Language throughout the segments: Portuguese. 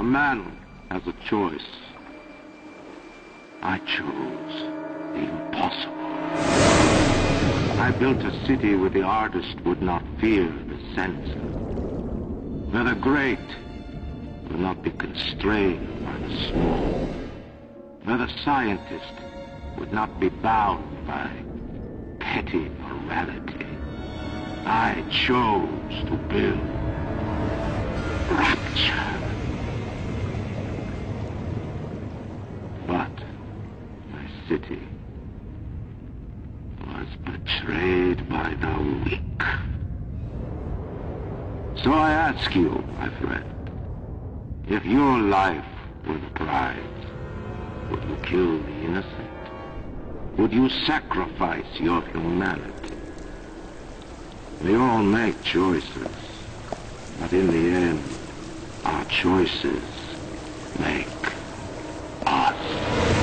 A man has a choice. I chose the impossible. I built a city where the artist would not fear the censor, where the great will not be constrained by the small, where the scientist would not be bound by petty morality. I chose to build Rapture. But my city was betrayed by the weak. So I ask you, my friend, if your life were the prize, would you kill the innocent? Would you sacrifice your humanity? We all make choices, but in the end, our choices make us.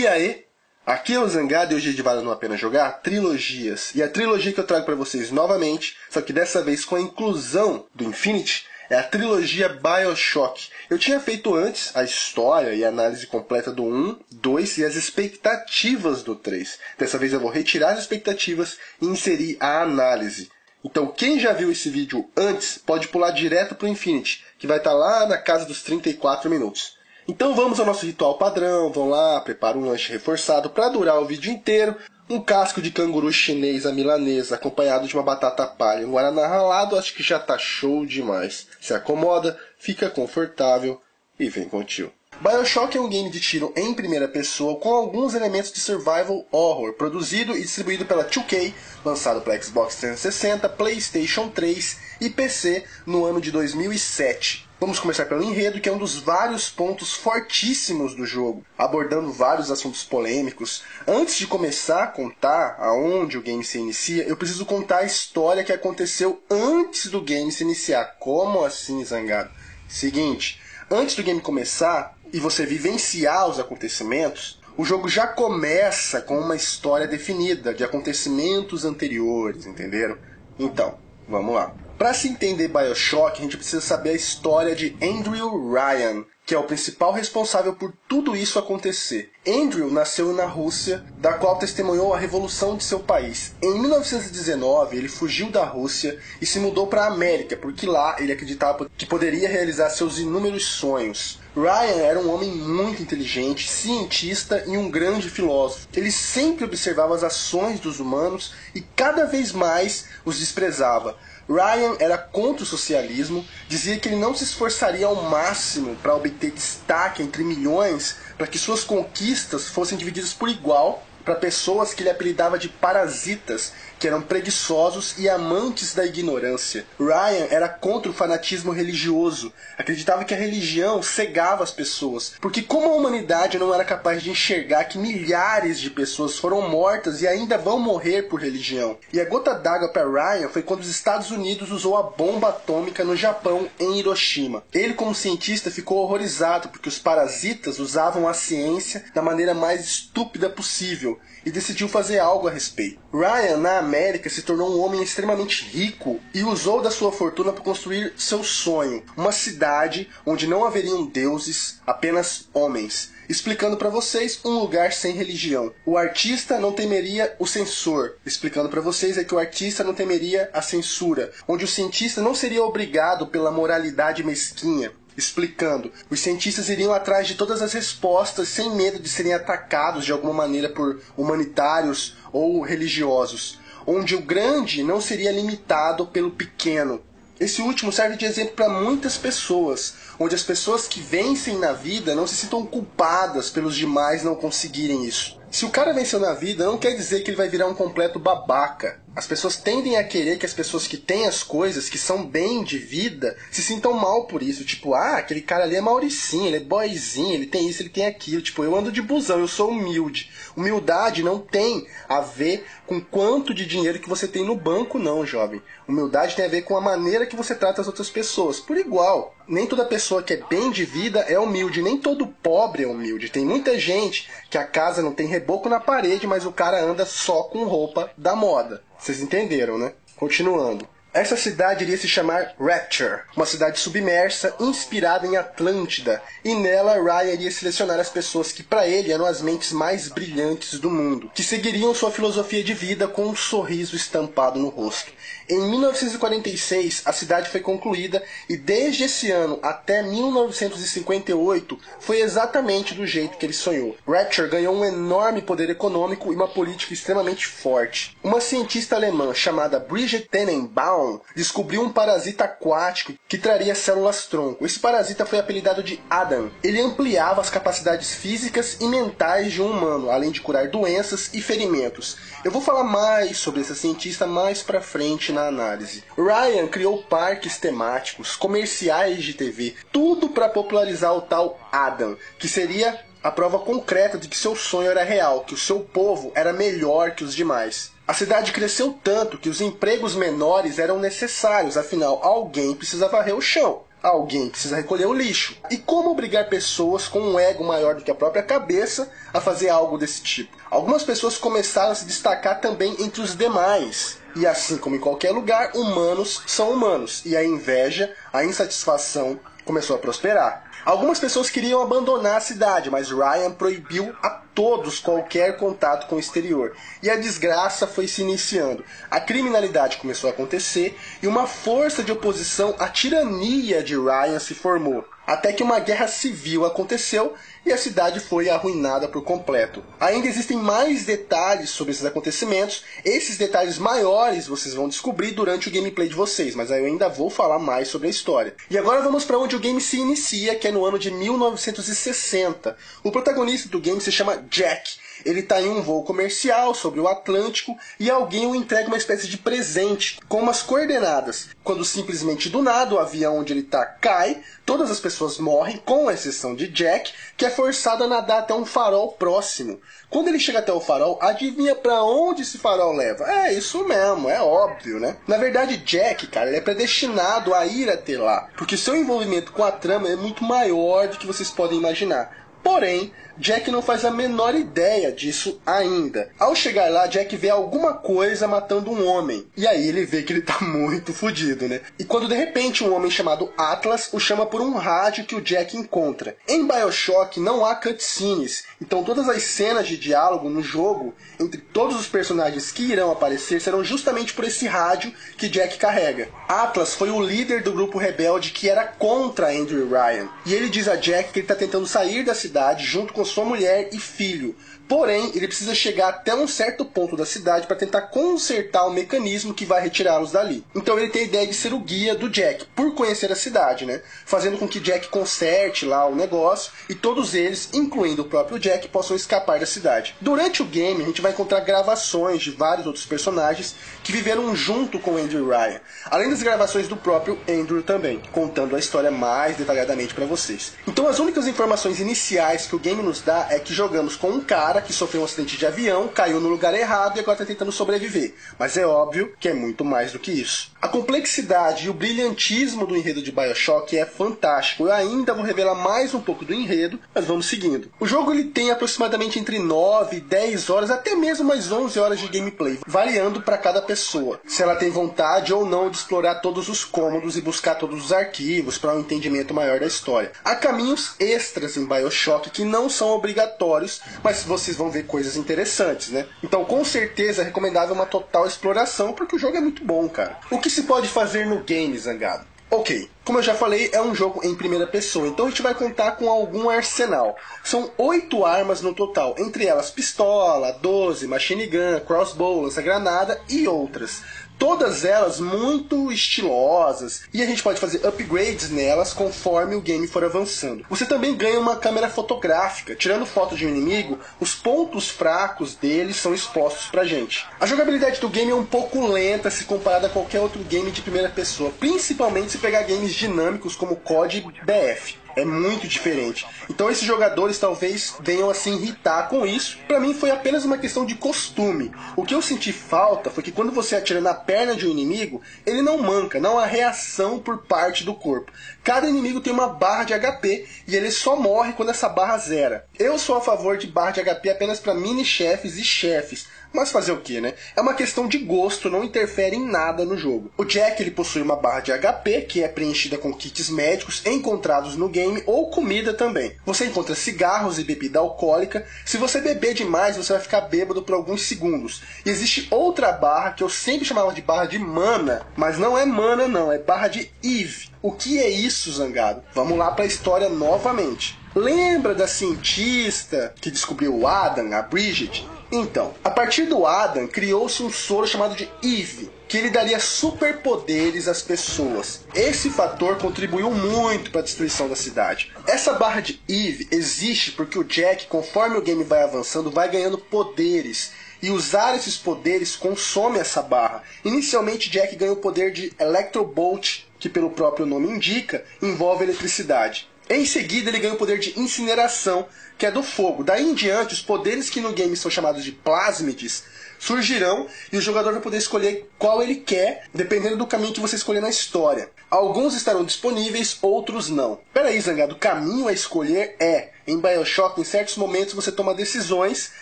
E aí, aqui é o Zangado e hoje a gente vai no Apenas Jogar trilogias. E a trilogia que eu trago para vocês novamente, só que dessa vez com a inclusão do Infinity, é a trilogia BioShock. Eu tinha feito antes a história e a análise completa do 1, 2 e as expectativas do 3. Dessa vez eu vou retirar as expectativas e inserir a análise. Então quem já viu esse vídeo antes pode pular direto para o Infinity, que vai estar lá na casa dos 34 minutos. Então vamos ao nosso ritual padrão, vão lá, prepara um lanche reforçado para durar o vídeo inteiro, um casco de canguru chinês à milanesa acompanhado de uma batata palha, um guaraná ralado, acho que já tá show demais. Se acomoda, fica confortável e vem com o tio. BioShock é um game de tiro em primeira pessoa com alguns elementos de survival horror, produzido e distribuído pela 2K, lançado para Xbox 360, PlayStation 3 e PC no ano de 2007. Vamos começar pelo enredo, que é um dos vários pontos fortíssimos do jogo, abordando vários assuntos polêmicos. Antes de começar a contar aonde o game se inicia, eu preciso contar a história que aconteceu antes do game se iniciar. Como assim, Zangado? Seguinte, antes do game começar e você vivenciar os acontecimentos, o jogo já começa com uma história definida de acontecimentos anteriores, entenderam? Então, vamos lá. Para se entender BioShock, a gente precisa saber a história de Andrew Ryan, que é o principal responsável por tudo isso acontecer. Andrew nasceu na Rússia, da qual testemunhou a revolução de seu país. Em 1919, ele fugiu da Rússia e se mudou para a América, porque lá ele acreditava que poderia realizar seus inúmeros sonhos. Ryan era um homem muito inteligente, cientista e um grande filósofo. Ele sempre observava as ações dos humanos e cada vez mais os desprezava. Ryan era contra o socialismo, dizia que ele não se esforçaria ao máximo para obter destaque entre milhões, para que suas conquistas fossem divididas por igual para pessoas que ele apelidava de parasitas, que eram preguiçosos e amantes da ignorância. Ryan era contra o fanatismo religioso, acreditava que a religião cegava as pessoas, porque como a humanidade não era capaz de enxergar que milhares de pessoas foram mortas e ainda vão morrer por religião. E a gota d'água para Ryan foi quando os Estados Unidos usou a bomba atômica no Japão, em Hiroshima. Ele, como cientista, ficou horrorizado porque os parasitas usavam a ciência da maneira mais estúpida possível e decidiu fazer algo a respeito. Ryan, na América, se tornou um homem extremamente rico e usou da sua fortuna para construir seu sonho, uma cidade onde não haveriam deuses, apenas homens, explicando para vocês um lugar sem religião. O artista não temeria o censor, explicando para vocês que o artista não temeria a censura, onde o cientista não seria obrigado pela moralidade mesquinha, explicando, os cientistas iriam atrás de todas as respostas sem medo de serem atacados de alguma maneira por humanitários ou religiosos, onde o grande não seria limitado pelo pequeno. Esse último serve de exemplo para muitas pessoas, onde as pessoas que vencem na vida não se sintam culpadas pelos demais não conseguirem isso. Se o cara venceu na vida, não quer dizer que ele vai virar um completo babaca. As pessoas tendem a querer que as pessoas que têm as coisas, que são bem de vida, se sintam mal por isso. Tipo, aquele cara ali é Mauricinho, ele é boyzinho, ele tem isso, ele tem aquilo. Tipo, eu ando de busão, eu sou humilde. Humildade não tem a ver com quanto de dinheiro que você tem no banco, não, jovem. Humildade tem a ver com a maneira que você trata as outras pessoas, por igual. Nem toda pessoa que é bem de vida é humilde, nem todo pobre é humilde. Tem muita gente que a casa não tem reboco na parede, mas o cara anda só com roupa da moda. Vocês entenderam, né? Continuando. Essa cidade iria se chamar Rapture, uma cidade submersa inspirada em Atlântida, e nela Ryan iria selecionar as pessoas que para ele eram as mentes mais brilhantes do mundo, que seguiriam sua filosofia de vida com um sorriso estampado no rosto. Em 1946, a cidade foi concluída e desde esse ano até 1958 foi exatamente do jeito que ele sonhou. Rapture ganhou um enorme poder econômico e uma política extremamente forte. Uma cientista alemã chamada Brigitte Tenenbaum descobriu um parasita aquático que traria células-tronco. Esse parasita foi apelidado de Adam. Ele ampliava as capacidades físicas e mentais de um humano, além de curar doenças e ferimentos. Eu vou falar mais sobre essa cientista mais pra frente na análise. Ryan criou parques temáticos, comerciais de TV, tudo para popularizar o tal Adam, que seria a prova concreta de que seu sonho era real, que o seu povo era melhor que os demais. A cidade cresceu tanto que os empregos menores eram necessários, afinal, alguém precisa varrer o chão. Alguém precisa recolher o lixo. E como obrigar pessoas com um ego maior do que a própria cabeça a fazer algo desse tipo? Algumas pessoas começaram a se destacar também entre os demais. E assim como em qualquer lugar, humanos são humanos. E a inveja, a insatisfação começou a prosperar. Algumas pessoas queriam abandonar a cidade, mas Ryan proibiu a todos qualquer contato com o exterior. E a desgraça foi se iniciando. A criminalidade começou a acontecer e uma força de oposição à tirania de Ryan se formou. Até que uma guerra civil aconteceu e a cidade foi arruinada por completo. Ainda existem mais detalhes sobre esses acontecimentos. Esses detalhes maiores vocês vão descobrir durante o gameplay de vocês, mas aí eu ainda vou falar mais sobre a história. E agora vamos para onde o game se inicia, que é no ano de 1960. O protagonista do game se chama Jack. Ele está em um voo comercial sobre o Atlântico e alguém o entrega uma espécie de presente com umas coordenadas. Quando simplesmente do nada o avião onde ele está cai, todas as pessoas morrem, com exceção de Jack, que é forçado a nadar até um farol próximo. Quando ele chega até o farol, adivinha para onde esse farol leva? É isso mesmo, é óbvio, né? Na verdade, Jack, cara, ele é predestinado a ir até lá, porque seu envolvimento com a trama é muito maior do que vocês podem imaginar. Porém, Jack não faz a menor ideia disso ainda. Ao chegar lá, Jack vê alguma coisa matando um homem. E aí ele vê que ele tá muito fodido, né? E quando de repente um homem chamado Atlas o chama por um rádio que o Jack encontra. Em BioShock não há cutscenes, então todas as cenas de diálogo no jogo, entre todos os personagens que irão aparecer, serão justamente por esse rádio que Jack carrega. Atlas foi o líder do grupo rebelde que era contra Andrew Ryan. E ele diz a Jack que ele tá tentando sair da cidade junto com sua mulher e filho. Porém, ele precisa chegar até um certo ponto da cidade para tentar consertar o mecanismo que vai retirá-los dali. Então ele tem a ideia de ser o guia do Jack, por conhecer a cidade, né? Fazendo com que Jack conserte lá o negócio e todos eles, incluindo o próprio Jack, possam escapar da cidade. Durante o game, a gente vai encontrar gravações de vários outros personagens que viveram junto com Andrew e Ryan, além das gravações do próprio Andrew também, contando a história mais detalhadamente para vocês. Então as únicas informações iniciais que o game nos dá é que jogamos com um cara que sofreu um acidente de avião, caiu no lugar errado e agora está tentando sobreviver. Mas é óbvio que é muito mais do que isso. A complexidade e o brilhantismo do enredo de BioShock é fantástico. Eu ainda vou revelar mais um pouco do enredo, mas vamos seguindo. O jogo ele tem aproximadamente entre 9 e 10 horas, até mesmo mais 11 horas de gameplay, variando para cada pessoa, se ela tem vontade ou não de explorar todos os cômodos e buscar todos os arquivos para um entendimento maior da história. Há caminhos extras em BioShock que não são obrigatórios, mas vocês vão ver coisas interessantes, né? Então com certeza é recomendável uma total exploração, porque o jogo é muito bom, cara. O que se pode fazer no game, Zangado? Ok, como eu já falei, é um jogo em primeira pessoa, então a gente vai contar com algum arsenal. São 8 armas no total, entre elas pistola, 12, machine gun, crossbow, lança-granada e outras. Todas elas muito estilosas, e a gente pode fazer upgrades nelas conforme o game for avançando. Você também ganha uma câmera fotográfica. Tirando foto de um inimigo, os pontos fracos deles são expostos pra gente. A jogabilidade do game é um pouco lenta se comparada a qualquer outro game de primeira pessoa, principalmente se pegar games dinâmicos como COD e BF. É muito diferente. Então esses jogadores talvez venham a se irritar com isso. Pra mim foi apenas uma questão de costume. O que eu senti falta foi que quando você atira na perna de um inimigo, ele não manca, não há reação por parte do corpo. Cada inimigo tem uma barra de HP e ele só morre quando essa barra zera. Eu sou a favor de barra de HP apenas para mini-chefes e chefes. Mas fazer o que, né? É uma questão de gosto, não interfere em nada no jogo. O Jack ele possui uma barra de HP, que é preenchida com kits médicos encontrados no game, ou comida também. Você encontra cigarros e bebida alcoólica. Se você beber demais, você vai ficar bêbado por alguns segundos. E existe outra barra, que eu sempre chamava de barra de mana, mas não é mana não, é barra de Eve. O que é isso, Zangado? Vamos lá para a história novamente. Lembra da cientista que descobriu o Adam, a Bridget? Então, a partir do Adam, criou-se um soro chamado de Eve, que ele daria superpoderes às pessoas. Esse fator contribuiu muito para a destruição da cidade. Essa barra de Eve existe porque o Jack, conforme o game vai avançando, vai ganhando poderes. E usar esses poderes consome essa barra. Inicialmente, Jack ganha o poder de Electrobolt, que pelo próprio nome indica, envolve eletricidade. Em seguida, ele ganha o poder de incineração, que é do fogo. Daí em diante, os poderes que no game são chamados de plásmides surgirão e o jogador vai poder escolher qual ele quer, dependendo do caminho que você escolher na história. Alguns estarão disponíveis, outros não. Peraí, Zangado, o caminho a escolher é... Em BioShock, em certos momentos, você toma decisões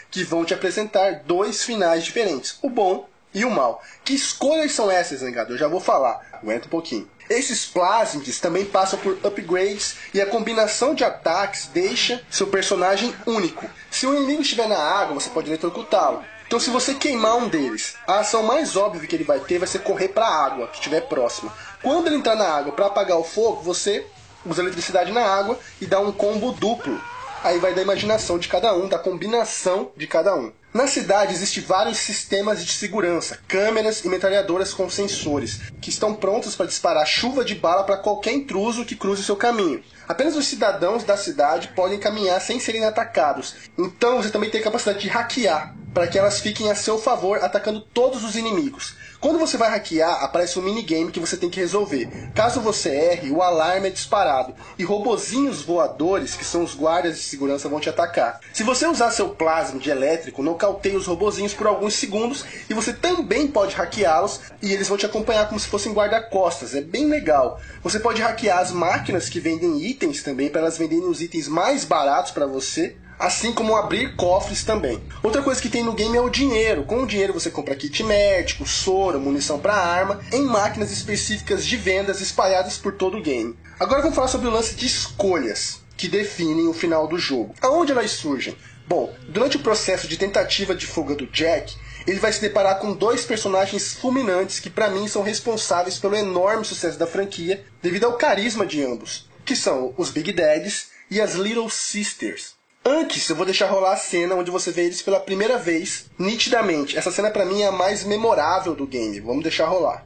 que vão te apresentar 2 finais diferentes. O bom e o mal. Que escolhas são essas, Zangado? Eu já vou falar. Aguenta um pouquinho. Esses plásmides também passam por upgrades e a combinação de ataques deixa seu personagem único. Se um inimigo estiver na água, você pode eletrocutá-lo. Então se você queimar um deles, a ação mais óbvia que ele vai ter vai ser correr para a água, que estiver próxima. Quando ele entrar na água para apagar o fogo, você usa eletricidade na água e dá um combo duplo. Aí vai da imaginação de cada um, da combinação de cada um. Na cidade existem vários sistemas de segurança, câmeras e metralhadoras com sensores, que estão prontos para disparar chuva de bala para qualquer intruso que cruze seu caminho. Apenas os cidadãos da cidade podem caminhar sem serem atacados. Então você também tem a capacidade de hackear, para que elas fiquem a seu favor atacando todos os inimigos. Quando você vai hackear, aparece um minigame que você tem que resolver. Caso você erre, o alarme é disparado e robozinhos voadores, que são os guardas de segurança, vão te atacar. Se você usar seu plasmid elétrico, nocauteia os robozinhos por alguns segundos e você também pode hackeá-los e eles vão te acompanhar como se fossem guarda-costas. É bem legal. Você pode hackear as máquinas que vendem itens também, para elas venderem os itens mais baratos para você. Assim como abrir cofres também. Outra coisa que tem no game é o dinheiro. Com o dinheiro você compra kit médico, soro, munição para arma, em máquinas específicas de vendas espalhadas por todo o game. Agora vamos falar sobre o lance de escolhas, que definem o final do jogo. Aonde elas surgem? Bom, durante o processo de tentativa de fuga do Jack, ele vai se deparar com 2 personagens fulminantes que para mim são responsáveis pelo enorme sucesso da franquia, devido ao carisma de ambos, que são os Big Daddies e as Little Sisters. Antes, eu vou deixar rolar a cena onde você vê eles pela primeira vez, nitidamente. Essa cena pra mim é a mais memorável do game. Vamos deixar rolar.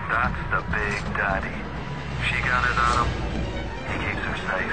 That's the Big Daddy. She got it on him. He keeps her safe.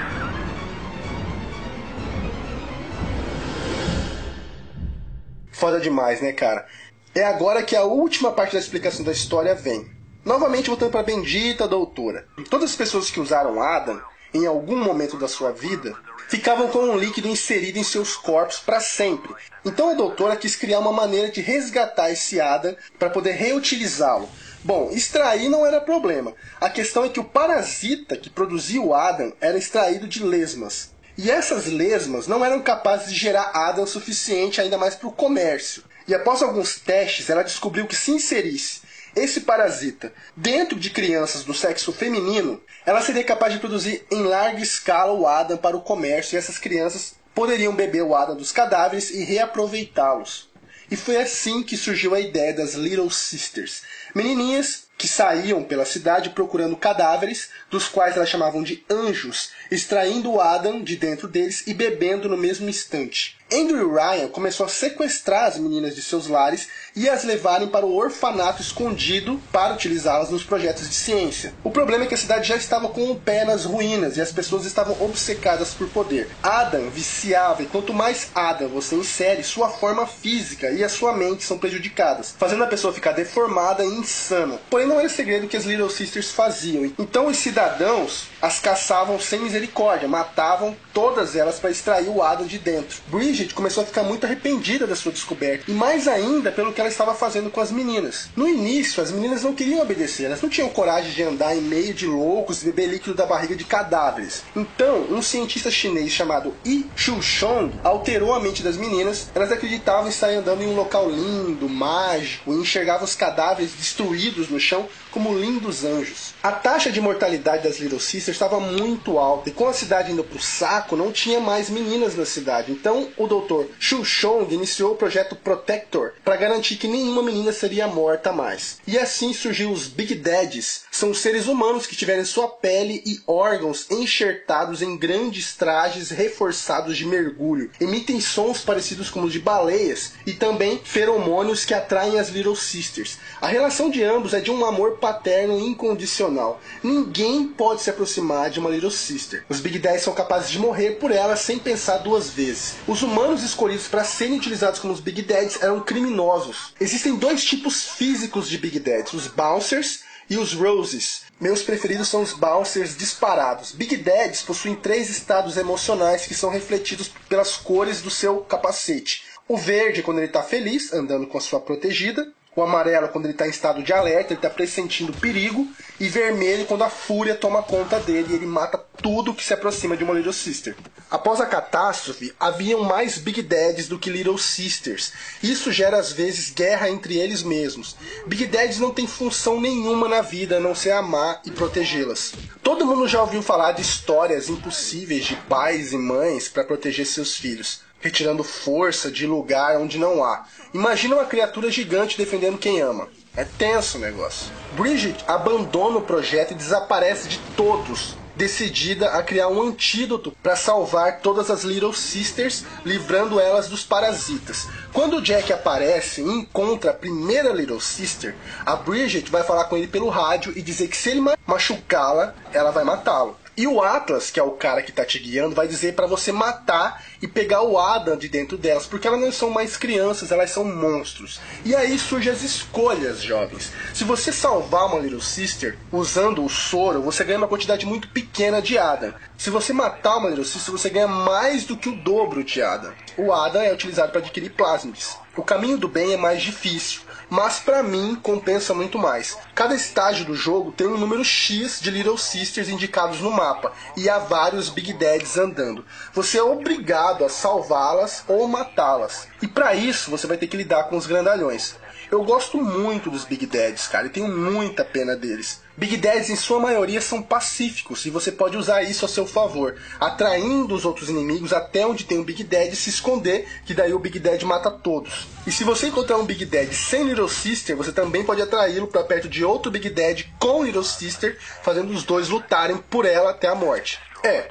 Foda demais, né, cara? É agora que a última parte da explicação da história vem. Novamente voltando para a bendita doutora. Todas as pessoas que usaram Adam, em algum momento da sua vida, ficavam com um líquido inserido em seus corpos para sempre. Então a doutora quis criar uma maneira de resgatar esse Adam para poder reutilizá-lo. Bom, extrair não era problema. A questão é que o parasita que produzia o Adam era extraído de lesmas. E essas lesmas não eram capazes de gerar Adam suficiente ainda mais para o comércio. E após alguns testes, ela descobriu que se inserisse esse parasita dentro de crianças do sexo feminino, ela seria capaz de produzir em larga escala o Adam para o comércio, e essas crianças poderiam beber o Adam dos cadáveres e reaproveitá-los. E foi assim que surgiu a ideia das Little Sisters, menininhas que saíam pela cidade procurando cadáveres, dos quais elas chamavam de anjos, extraindo o Adam de dentro deles e bebendo no mesmo instante. Andrew Ryan começou a sequestrar as meninas de seus lares e as levarem para o orfanato escondido para utilizá-las nos projetos de ciência. O problema é que a cidade já estava com o pé nas ruínas e as pessoas estavam obcecadas por poder. Adam viciava, e quanto mais Adam você insere, sua forma física e a sua mente são prejudicadas, fazendo a pessoa ficar deformada e insana. Porém, não era segredo que as Little Sisters faziam. Então os cidadãos as caçavam sem misericórdia, matavam todas elas para extrair o Adam de dentro. Bridget começou a ficar muito arrependida da sua descoberta, e mais ainda pelo que ela estava fazendo com as meninas. No início, as meninas não queriam obedecer, elas não tinham coragem de andar em meio de loucos e beber líquido da barriga de cadáveres. Então, um cientista chinês chamado Yi Chuchong alterou a mente das meninas. Elas acreditavam em estar andando em um local lindo, mágico, e enxergavam os cadáveres destruídos no chão como lindos anjos. A taxa de mortalidade das Little Sisters estava muito alta, e com a cidade indo pro saco, não tinha mais meninas na cidade. Então o Dr. Chuchong iniciou o projeto Protector para garantir que nenhuma menina seria morta mais. E assim surgiu os Big Daddies. São seres humanos que tiveram sua pele e órgãos enxertados em grandes trajes reforçados de mergulho. Emitem sons parecidos com os de baleias e também feromônios que atraem as Little Sisters. A relação de ambos é de um amor paterno incondicional. Ninguém pode se aproximar de uma Little Sister. Os Big Daddies são capazes de morrer por ela sem pensar duas vezes. Os humanos escolhidos para serem utilizados como os Big Daddies eram criminosos. Existem dois tipos físicos de Big Daddies, os Bouncers e os Roses. Meus preferidos são os Bouncers disparados. Big Daddies possuem 3 estados emocionais que são refletidos pelas cores do seu capacete. O verde quando ele está feliz, andando com a sua protegida. O amarelo quando ele está em estado de alerta, ele está pressentindo perigo. E vermelho quando a fúria toma conta dele e ele mata tudo que se aproxima de uma Little Sister. Após a catástrofe, haviam mais Big Daddies do que Little Sisters. Isso gera às vezes guerra entre eles mesmos. Big Daddies não têm função nenhuma na vida a não ser amar e protegê-las. Todo mundo já ouviu falar de histórias impossíveis de pais e mães para proteger seus filhos, retirando força de lugar onde não há. Imagina uma criatura gigante defendendo quem ama. É tenso o negócio. Bridget abandona o projeto e desaparece de todos, decidida a criar um antídoto para salvar todas as Little Sisters, livrando elas dos parasitas. Quando o Jack aparece e encontra a primeira Little Sister, a Bridget vai falar com ele pelo rádio e dizer que se ele machucá-la, ela vai matá-lo. E o Atlas, que é o cara que tá te guiando, vai dizer para você matar e pegar o Adam de dentro delas, porque elas não são mais crianças, elas são monstros. E aí surgem as escolhas, jovens. Se você salvar uma Little Sister usando o soro, você ganha uma quantidade muito pequena de Adam. Se você matar uma Little Sister, você ganha mais do que o dobro de Adam. O Adam é utilizado para adquirir plasmids. O caminho do bem é mais difícil, mas pra mim compensa muito mais. Cada estágio do jogo tem um número X de Little Sisters indicados no mapa, e há vários Big Daddies andando. Você é obrigado a salvá-las ou matá-las, e pra isso você vai ter que lidar com os grandalhões. Eu gosto muito dos Big Daddies, cara, e tenho muita pena deles. Big Daddies, em sua maioria, são pacíficos, e você pode usar isso a seu favor, atraindo os outros inimigos até onde tem o Big Daddy e se esconder, que daí o Big Daddy mata todos. E se você encontrar um Big Daddy sem Little Sister, você também pode atraí-lo para perto de outro Big Daddy com Little Sister, fazendo os dois lutarem por ela até a morte.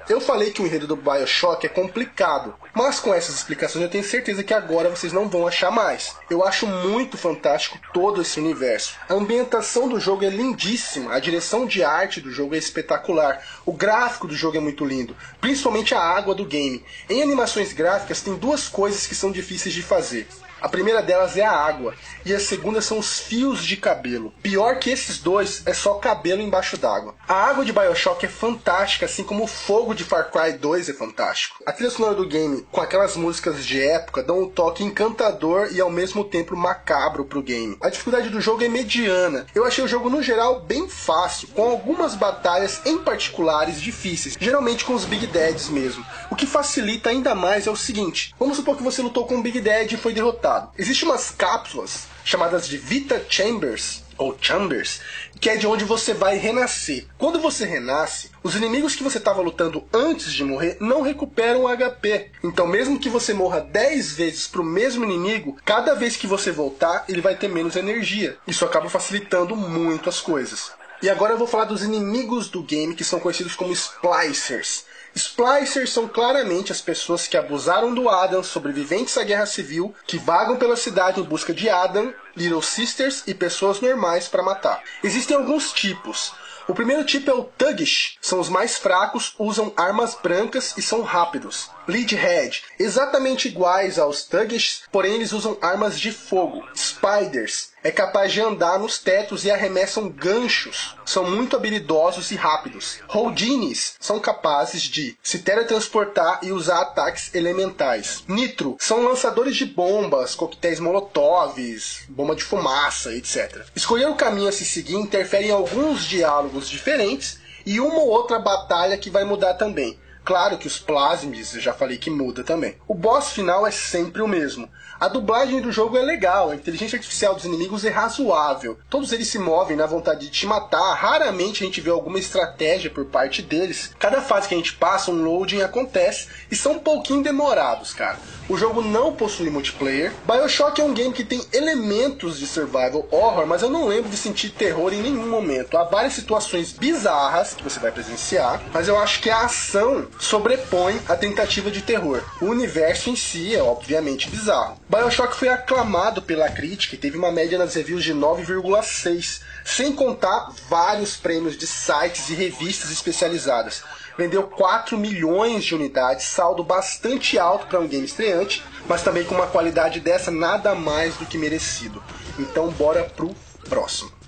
Eu falei que o enredo do BioShock é complicado, mas com essas explicações eu tenho certeza que agora vocês não vão achar mais. Eu acho muito fantástico todo esse universo. A ambientação do jogo é lindíssima, a direção de arte do jogo é espetacular, o gráfico do jogo é muito lindo, principalmente a água do game. Em animações gráficas tem duas coisas que são difíceis de fazer. A primeira delas é a água, e a segunda são os fios de cabelo. Pior que esses dois é só cabelo embaixo d'água. A água de BioShock é fantástica, assim como o fogo de Far Cry 2 é fantástico. A trilha sonora do game, com aquelas músicas de época, dão um toque encantador e ao mesmo tempo macabro pro game. A dificuldade do jogo é mediana. Eu achei o jogo no geral bem fácil, com algumas batalhas em particulares difíceis, geralmente com os Big Daddies mesmo. O que facilita ainda mais é o seguinte: vamos supor que você lutou com um Big Daddy e foi derrotado. Existem umas cápsulas chamadas de Vita Chambers, ou Chambers, que é de onde você vai renascer. Quando você renasce, os inimigos que você estava lutando antes de morrer não recuperam HP. Então mesmo que você morra 10 vezes pro mesmo inimigo, cada vez que você voltar, ele vai ter menos energia. Isso acaba facilitando muito as coisas. E agora eu vou falar dos inimigos do game, que são conhecidos como Splicers. Splicers são claramente as pessoas que abusaram do Adam, sobreviventes à guerra civil, que vagam pela cidade em busca de Adam, Little Sisters e pessoas normais para matar. Existem alguns tipos. O primeiro tipo é o Thuggish, são os mais fracos, usam armas brancas e são rápidos. Leadhead, exatamente iguais aos Thuggish, porém eles usam armas de fogo. Spiders, é capaz de andar nos tetos e arremessam ganchos. São muito habilidosos e rápidos. Houdinis são capazes de se teletransportar e usar ataques elementais. Nitro são lançadores de bombas, coquetéis molotovs, bomba de fumaça, etc. Escolher o caminho a se seguir interfere em alguns diálogos diferentes e uma ou outra batalha que vai mudar também. Claro que os plasmids eu já falei que muda também. O boss final é sempre o mesmo. A dublagem do jogo é legal, a inteligência artificial dos inimigos é razoável. Todos eles se movem na vontade de te matar, raramente a gente vê alguma estratégia por parte deles. Cada fase que a gente passa, um loading acontece e são um pouquinho demorados, cara. O jogo não possui multiplayer. BioShock é um game que tem elementos de survival horror, mas eu não lembro de sentir terror em nenhum momento. Há várias situações bizarras que você vai presenciar, mas eu acho que a ação sobrepõe a tentativa de terror. O universo em si é obviamente bizarro. BioShock foi aclamado pela crítica e teve uma média nas reviews de 9,6, sem contar vários prêmios de sites e revistas especializadas. Vendeu 4 milhões de unidades, saldo bastante alto para um game estreante, mas também com uma qualidade dessa nada mais do que merecido. Então bora pro próximo.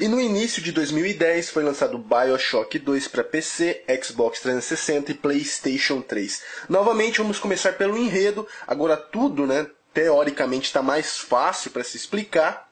E no início de 2010 foi lançado BioShock 2 para PC, Xbox 360 e PlayStation 3. Novamente vamos começar pelo enredo, agora tudo, teoricamente está mais fácil para se explicar,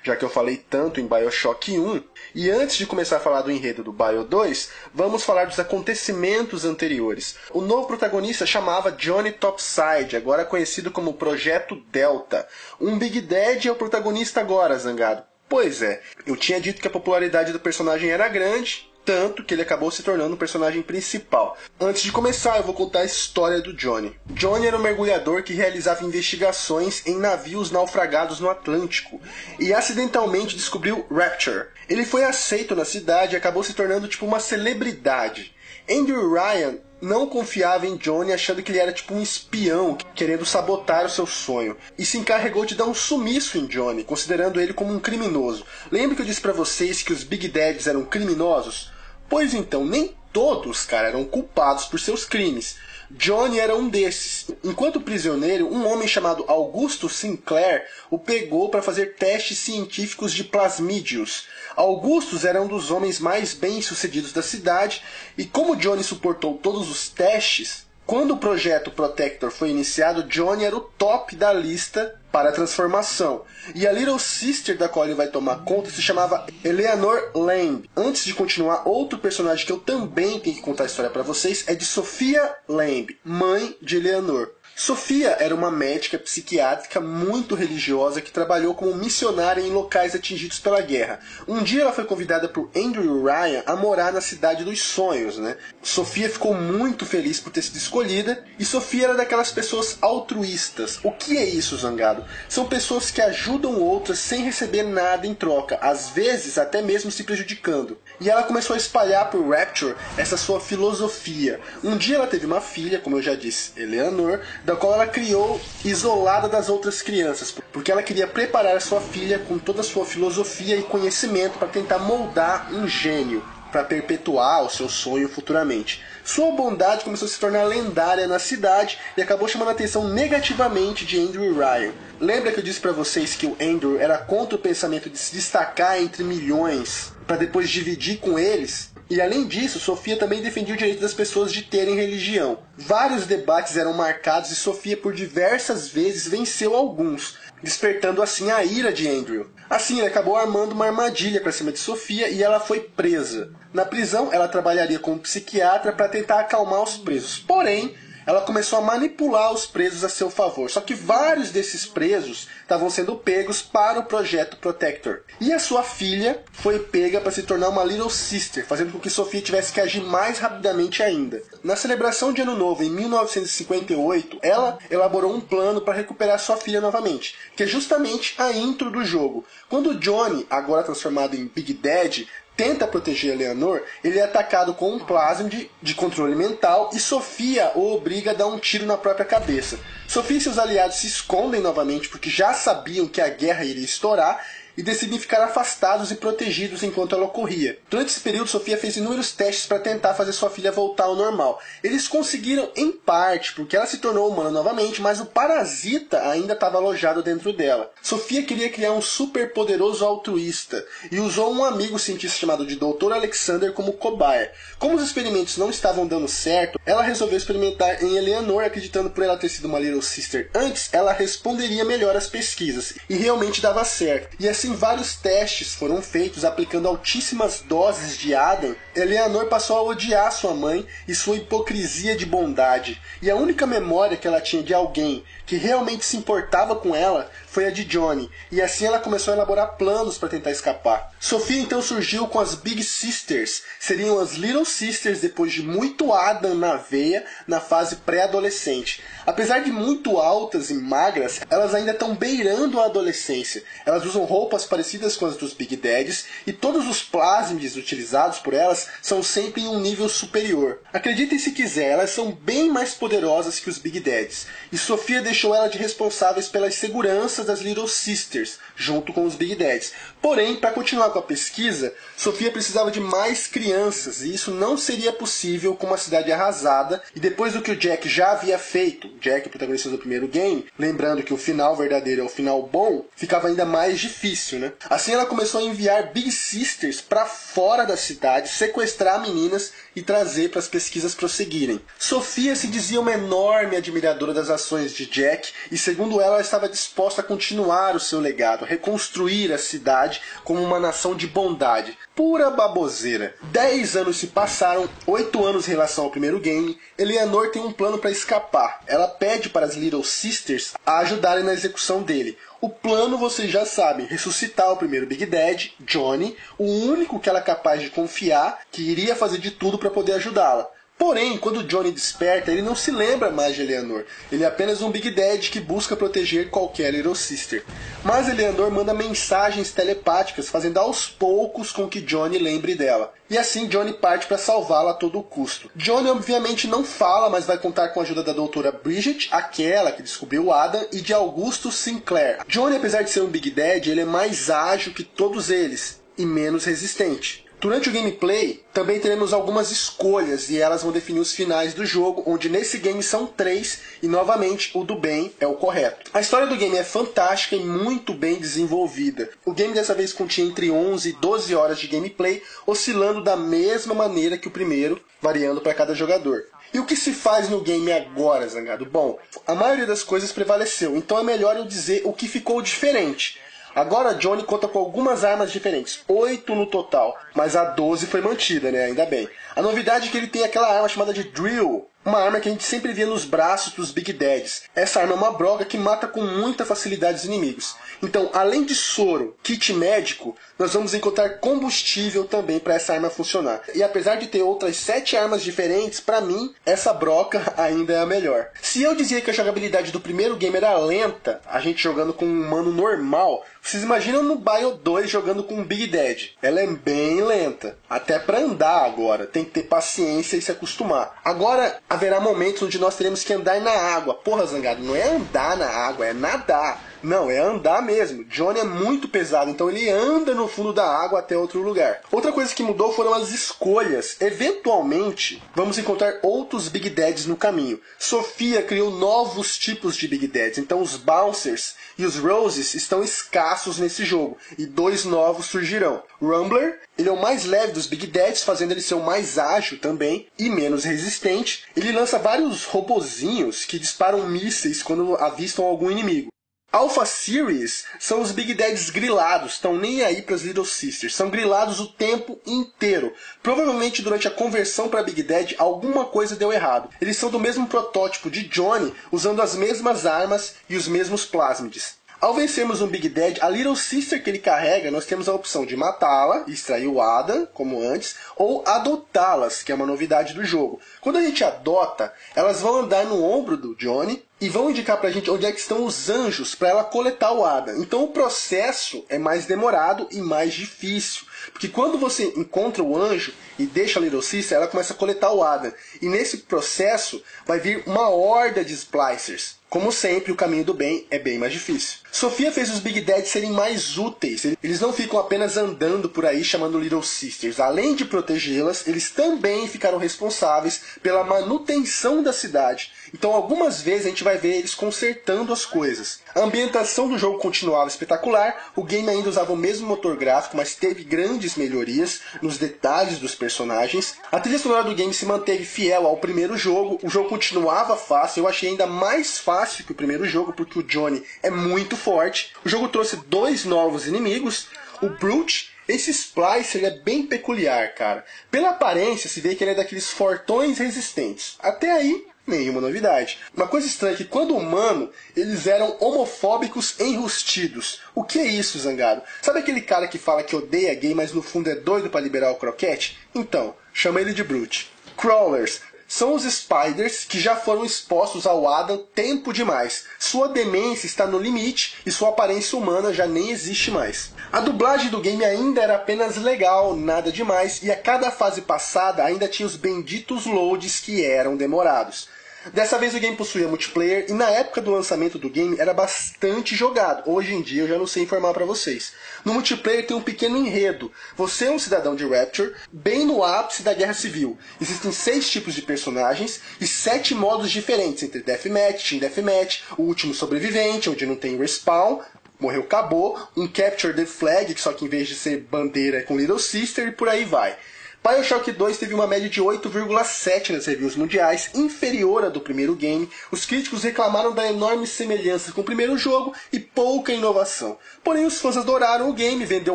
já que eu falei tanto em BioShock 1. E antes de começar a falar do enredo do Bio 2, vamos falar dos acontecimentos anteriores. O novo protagonista chamava Johnny Topside, agora conhecido como Projeto Delta. Um Big Daddy é o protagonista agora, Zangado. Pois é, eu tinha dito que a popularidade do personagem era grande, tanto que ele acabou se tornando o personagem principal. Antes de começar, eu vou contar a história do Johnny. Johnny era um mergulhador que realizava investigações em navios naufragados no Atlântico e acidentalmente descobriu Rapture. Ele foi aceito na cidade e acabou se tornando tipo uma celebridade. Andrew Ryan não confiava em Johnny, achando que ele era tipo um espião, querendo sabotar o seu sonho, e se encarregou de dar um sumiço em Johnny, considerando ele como um criminoso. Lembra que eu disse pra vocês que os Big Daddies eram criminosos? Pois então, nem todos, cara, eram culpados por seus crimes. Johnny era um desses. Enquanto prisioneiro, um homem chamado Augusto Sinclair o pegou para fazer testes científicos de plasmídios. Augustus era um dos homens mais bem-sucedidos da cidade, e como Johnny suportou todos os testes, quando o projeto Protector foi iniciado, Johnny era o top da lista para a transformação. E a Little Sister da qual ele vai tomar conta se chamava Eleanor Lamb. Antes de continuar, outro personagem que eu também tenho que contar a história para vocês é de Sophia Lamb, mãe de Eleanor. Sophia era uma médica psiquiátrica muito religiosa que trabalhou como missionária em locais atingidos pela guerra. Um dia ela foi convidada por Andrew Ryan a morar na Cidade dos Sonhos, né? Sophia ficou muito feliz por ter sido escolhida, e Sophia era daquelas pessoas altruístas. O que é isso, Zangado? São pessoas que ajudam outras sem receber nada em troca, às vezes até mesmo se prejudicando. E ela começou a espalhar por Rapture essa sua filosofia. Um dia ela teve uma filha, como eu já disse, Eleanor, da qual ela criou isolada das outras crianças, porque ela queria preparar a sua filha com toda a sua filosofia e conhecimento para tentar moldar um gênio, para perpetuar o seu sonho futuramente. Sua bondade começou a se tornar lendária na cidade e acabou chamando a atenção negativamente de Andrew Ryan. Lembra que eu disse para vocês que o Andrew era contra o pensamento de se destacar entre milhões para depois dividir com eles? E além disso, Sophia também defendia o direito das pessoas de terem religião. Vários debates eram marcados e Sophia por diversas vezes venceu alguns, despertando assim a ira de Andrew. Assim, ele acabou armando uma armadilha para cima de Sophia e ela foi presa. Na prisão, ela trabalharia como psiquiatra para tentar acalmar os presos. Porém, ela começou a manipular os presos a seu favor. Só que vários desses presos estavam sendo pegos para o projeto Protector. E a sua filha foi pega para se tornar uma Little Sister, fazendo com que Sophia tivesse que agir mais rapidamente ainda. Na celebração de Ano Novo, em 1958, ela elaborou um plano para recuperar sua filha novamente, que é justamente a intro do jogo. Quando Johnny, agora transformado em Big Daddy, tenta proteger Eleanor, ele é atacado com um plasmid de controle mental e Sophia o obriga a dar um tiro na própria cabeça. Sophia e seus aliados se escondem novamente porque já sabiam que a guerra iria estourar e decidem ficar afastados e protegidos enquanto ela ocorria. Durante esse período, Sophia fez inúmeros testes para tentar fazer sua filha voltar ao normal. Eles conseguiram em parte, porque ela se tornou humana novamente, mas o parasita ainda estava alojado dentro dela. Sophia queria criar um super poderoso altruísta e usou um amigo cientista chamado de Dr. Alexander como cobaia. Como os experimentos não estavam dando certo, ela resolveu experimentar em Eleanor, acreditando por ela ter sido uma Little Sister antes, ela responderia melhor às pesquisas. E realmente dava certo. E assim, vários testes foram feitos aplicando altíssimas doses de Adam. Eleanor passou a odiar sua mãe e sua hipocrisia de bondade. E a única memória que ela tinha de alguém que realmente se importava com ela foi a de Johnny. E assim ela começou a elaborar planos para tentar escapar. Sophia então surgiu com as Big Sisters. Seriam as Little Sisters depois de muito Adam na veia na fase pré-adolescente. Apesar de muito altas e magras, elas ainda estão beirando a adolescência. Elas usam roupas parecidas com as dos Big Daddies e todos os plasmids utilizados por elas são sempre em um nível superior. Acreditem se quiser, elas são bem mais poderosas que os Big Daddies. E Sophia deixou ela de responsáveis pelas seguranças das Little Sisters, junto com os Big Daddies. Porém, para continuar com a pesquisa, Sophia precisava de mais crianças, e isso não seria possível com uma cidade arrasada, e depois do que o Jack já havia feito, Jack, o protagonista do primeiro game, lembrando que o final verdadeiro é o final bom, ficava ainda mais difícil, né? Assim ela começou a enviar Big Sisters para fora da cidade, sequestrar meninas e trazer para as pesquisas prosseguirem. Sophia se dizia uma enorme admiradora das ações de Jack, e segundo ela estava disposta a continuar o seu legado, reconstruir a cidade como uma nação de bondade. Pura baboseira. 10 anos se passaram, 8 anos em relação ao primeiro game. Eleanor tem um plano para escapar. Ela pede para as Little Sisters a ajudarem na execução dele. O plano vocês já sabem, ressuscitar o primeiro Big Daddy, Johnny, o único que ela é capaz de confiar, que iria fazer de tudo para poder ajudá-la. Porém, quando Johnny desperta, ele não se lembra mais de Eleanor. Ele é apenas um Big Daddy que busca proteger qualquer Little Sister. Mas Eleanor manda mensagens telepáticas, fazendo aos poucos com que Johnny lembre dela. E assim Johnny parte para salvá-la a todo custo. Johnny obviamente não fala, mas vai contar com a ajuda da doutora Bridget, aquela que descobriu o Adam, e de Augusto Sinclair. Johnny, apesar de ser um Big Daddy, ele é mais ágil que todos eles e menos resistente. Durante o gameplay, também teremos algumas escolhas e elas vão definir os finais do jogo, onde nesse game são 3 e novamente o do bem é o correto. A história do game é fantástica e muito bem desenvolvida. O game dessa vez continha entre 11 e 12 horas de gameplay, oscilando da mesma maneira que o primeiro, variando para cada jogador. E o que se faz no game agora, Zangado? Bom, a maioria das coisas prevaleceu, então é melhor eu dizer o que ficou diferente. Agora Johnny conta com algumas armas diferentes, 8 no total, mas a 12 foi mantida, né? Ainda bem. A novidade é que ele tem aquela arma chamada de Drill, uma arma que a gente sempre via nos braços dos Big Daddies. Essa arma é uma broga que mata com muita facilidade os inimigos. Então, além de soro, kit médico, nós vamos encontrar combustível também para essa arma funcionar. E apesar de ter outras 7 armas diferentes, para mim, essa broca ainda é a melhor. Se eu dizia que a jogabilidade do primeiro game era lenta, a gente jogando com um humano normal, vocês imaginam no Bio 2 jogando com um Big Daddy. Ela é bem lenta. Até para andar agora, tem que ter paciência e se acostumar. Agora, haverá momentos onde nós teremos que andar na água. Porra, Zangado, não é andar na água, é nadar. Não, é andar mesmo. Johnny é muito pesado, então ele anda no fundo da água até outro lugar. Outra coisa que mudou foram as escolhas. Eventualmente, vamos encontrar outros Big Daddies no caminho. Sofia criou novos tipos de Big Daddies, então os Bouncers e os Roses estão escassos nesse jogo, e 2 novos surgirão. Rumbler, ele é o mais leve dos Big Daddies, fazendo ele ser o mais ágil também, e menos resistente. Ele lança vários robozinhos que disparam mísseis quando avistam algum inimigo. Alpha Series são os Big Daddies grilados, estão nem aí para as Little Sisters, são grilados o tempo inteiro. Provavelmente durante a conversão para Big Daddy alguma coisa deu errado. Eles são do mesmo protótipo de Johnny, usando as mesmas armas e os mesmos plásmides. Ao vencermos um Big Daddy, a Little Sister que ele carrega, nós temos a opção de matá-la e extrair o Adam, como antes, ou adotá-las, que é uma novidade do jogo. Quando a gente adota, elas vão andar no ombro do Johnny e vão indicar pra gente onde é que estão os anjos para ela coletar o Adam. Então o processo é mais demorado e mais difícil. Porque quando você encontra o anjo e deixa a Little Sister, ela começa a coletar o Adam. E nesse processo vai vir uma horda de Splicers. Como sempre, o caminho do bem é bem mais difícil. Sofia fez os Big Daddies serem mais úteis. Eles não ficam apenas andando por aí chamando Little Sisters. Além de protegê-las, eles também ficaram responsáveis pela manutenção da cidade. Então algumas vezes a gente vai ver eles consertando as coisas. A ambientação do jogo continuava espetacular, o game ainda usava o mesmo motor gráfico, mas teve grandes melhorias nos detalhes dos personagens. A trilha sonora do game se manteve fiel ao primeiro jogo, o jogo continuava fácil, eu achei ainda mais fácil que o primeiro jogo, porque o Johnny é muito forte. O jogo trouxe 2 novos inimigos, o Brute. Esse Splicer ele é bem peculiar, cara. Pela aparência se vê que ele é daqueles fortões resistentes. Até aí, nenhuma novidade. Uma coisa estranha é que quando humano, eles eram homofóbicos enrustidos. O que é isso, Zangado? Sabe aquele cara que fala que odeia gay, mas no fundo é doido pra liberar o croquete? Então, chama ele de Brute. Crawlers são os Spiders que já foram expostos ao Adam tempo demais. Sua demência está no limite e sua aparência humana já nem existe mais. A dublagem do game ainda era apenas legal, nada demais, e a cada fase passada ainda tinha os benditos loads que eram demorados. Dessa vez o game possuía multiplayer e na época do lançamento do game era bastante jogado. Hoje em dia eu já não sei informar pra vocês. No multiplayer tem um pequeno enredo. Você é um cidadão de Rapture, bem no ápice da Guerra Civil. Existem 6 tipos de personagens e 7 modos diferentes, entre Deathmatch, Team Deathmatch, o último sobrevivente, onde não tem respawn, morreu, acabou, um Capture the Flag, que só que em vez de ser bandeira é com Little Sister, e por aí vai. BioShock 2 teve uma média de 8,7 nas reviews mundiais, inferior à do primeiro game. Os críticos reclamaram da enorme semelhança com o primeiro jogo e pouca inovação. Porém, os fãs adoraram o game, vendeu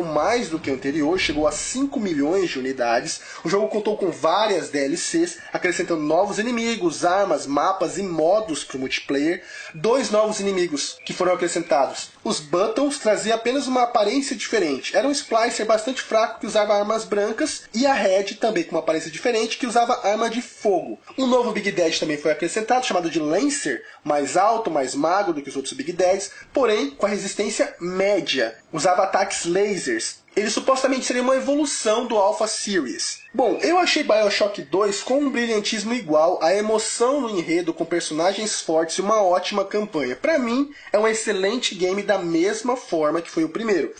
mais do que o anterior, chegou a 5 milhões de unidades. O jogo contou com várias DLCs, acrescentando novos inimigos, armas, mapas e modos para o multiplayer. 2 novos inimigos que foram acrescentados. Os Buttons traziam apenas uma aparência diferente. Era um Splicer bastante fraco que usava armas brancas e a Red também com uma aparência diferente, que usava arma de fogo. Um novo Big Daddy também foi acrescentado, chamado de Lancer, mais alto, mais magro do que os outros Big Daddies, porém com a resistência média. Usava ataques lasers. Ele supostamente seria uma evolução do Alpha Series. Bom, eu achei BioShock 2 com um brilhantismo igual, a emoção no enredo com personagens fortes e uma ótima campanha. Pra mim, é um excelente game da mesma forma que foi o primeiro.